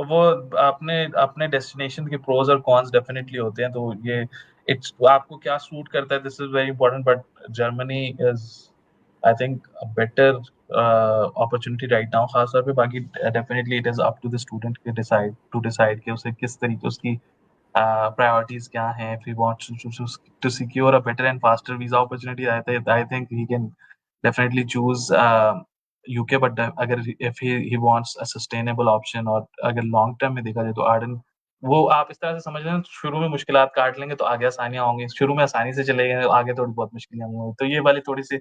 वो अपने अपने डेस्टिनेशन के प्रोज और कॉन्स डेफिनेटली होते हैं, तो ये इट्स आपको क्या सूट करता है, this is very important, but Germany is I think a better opportunity right now, खास तौर पे। बाकी definitely it is up to the student to decide कि उसे किस तरीके उसकी priorities क्या हैं। If he wants to secure a better and faster visa opportunity, I think he can definitely choose UK, but अगर if he wants a sustainable option और अगर long term में देखा जाए तो Arden, वो आप इस तरह से समझ लें, शुरू में मुश्किलात काट लेंगे तो आगे आसानियां होंगी, शुरू में आसानी से चले गए आगे थोड़ी बहुत मुश्किलें होंगी, तो ये वाली थोड़ी सी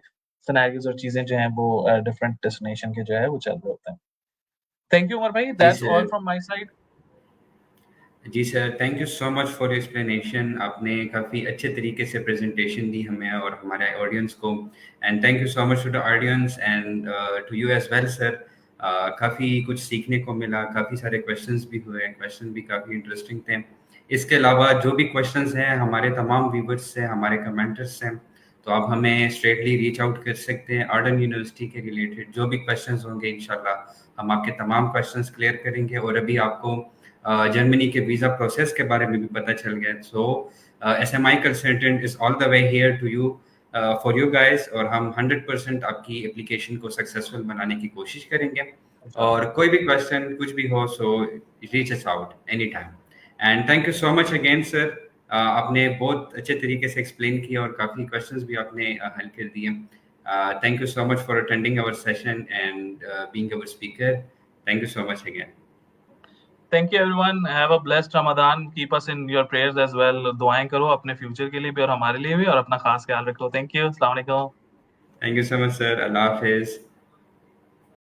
सिनेरियोज और चीजें जो हैं वो डिफरेंट डेस्टिनेशन के जो है वो चल रहे होते हैं। थैंक यू उमर भाई, जी that's all sir. From my side. जी sir, thank you so much for explanation. आपने काफ़ी अच्छे तरीके से प्रेजेंटेशन दी हमें और हमारे ऑडियंस को, and thank you so much to the audience and to you as well sir. काफ़ी कुछ सीखने को मिला, काफ़ी सारे क्वेश्चंस भी हुए, क्वेश्चन भी काफ़ी इंटरेस्टिंग थे। इसके अलावा जो भी क्वेश्चंस हैं हमारे तमाम व्यूवर्स से, हमारे कमेंटर्स से, तो आप हमें स्ट्रेटली रीच आउट कर सकते हैं। आर्डन यूनिवर्सिटी के रिलेटेड जो भी क्वेश्चंस होंगे इंशाल्लाह हम आपके तमाम क्वेश्चंस क्लियर करेंगे। और अभी आपको जर्मनी के वीज़ा प्रोसेस के बारे में भी पता चल गया। So SMI consultant is all the way here to you for you guys, और हम 100% आपकी एप्लीकेशन को सक्सेसफुल बनाने की कोशिश करेंगे। और कोई भी क्वेश्चन कुछ भी हो सो reach us out any time. And thank you so much again sir, आपने बहुत अच्छे तरीके से एक्सप्लेन किया और काफ़ी क्वेश्चंस भी आपने हल कर दिए। Thank you so much for attending our session and being our speaker. Thank you so much again. Thank you everyone. Have a blessed Ramadan. Keep us in your prayers as well. दुआएं करो अपने future के लिए भी और हमारे लिए भी, और अपना खास ख्याल रखो। Thank you. अस्सलाम वालेकुम. Thank you so much sir, अल्लाह हाफिज़।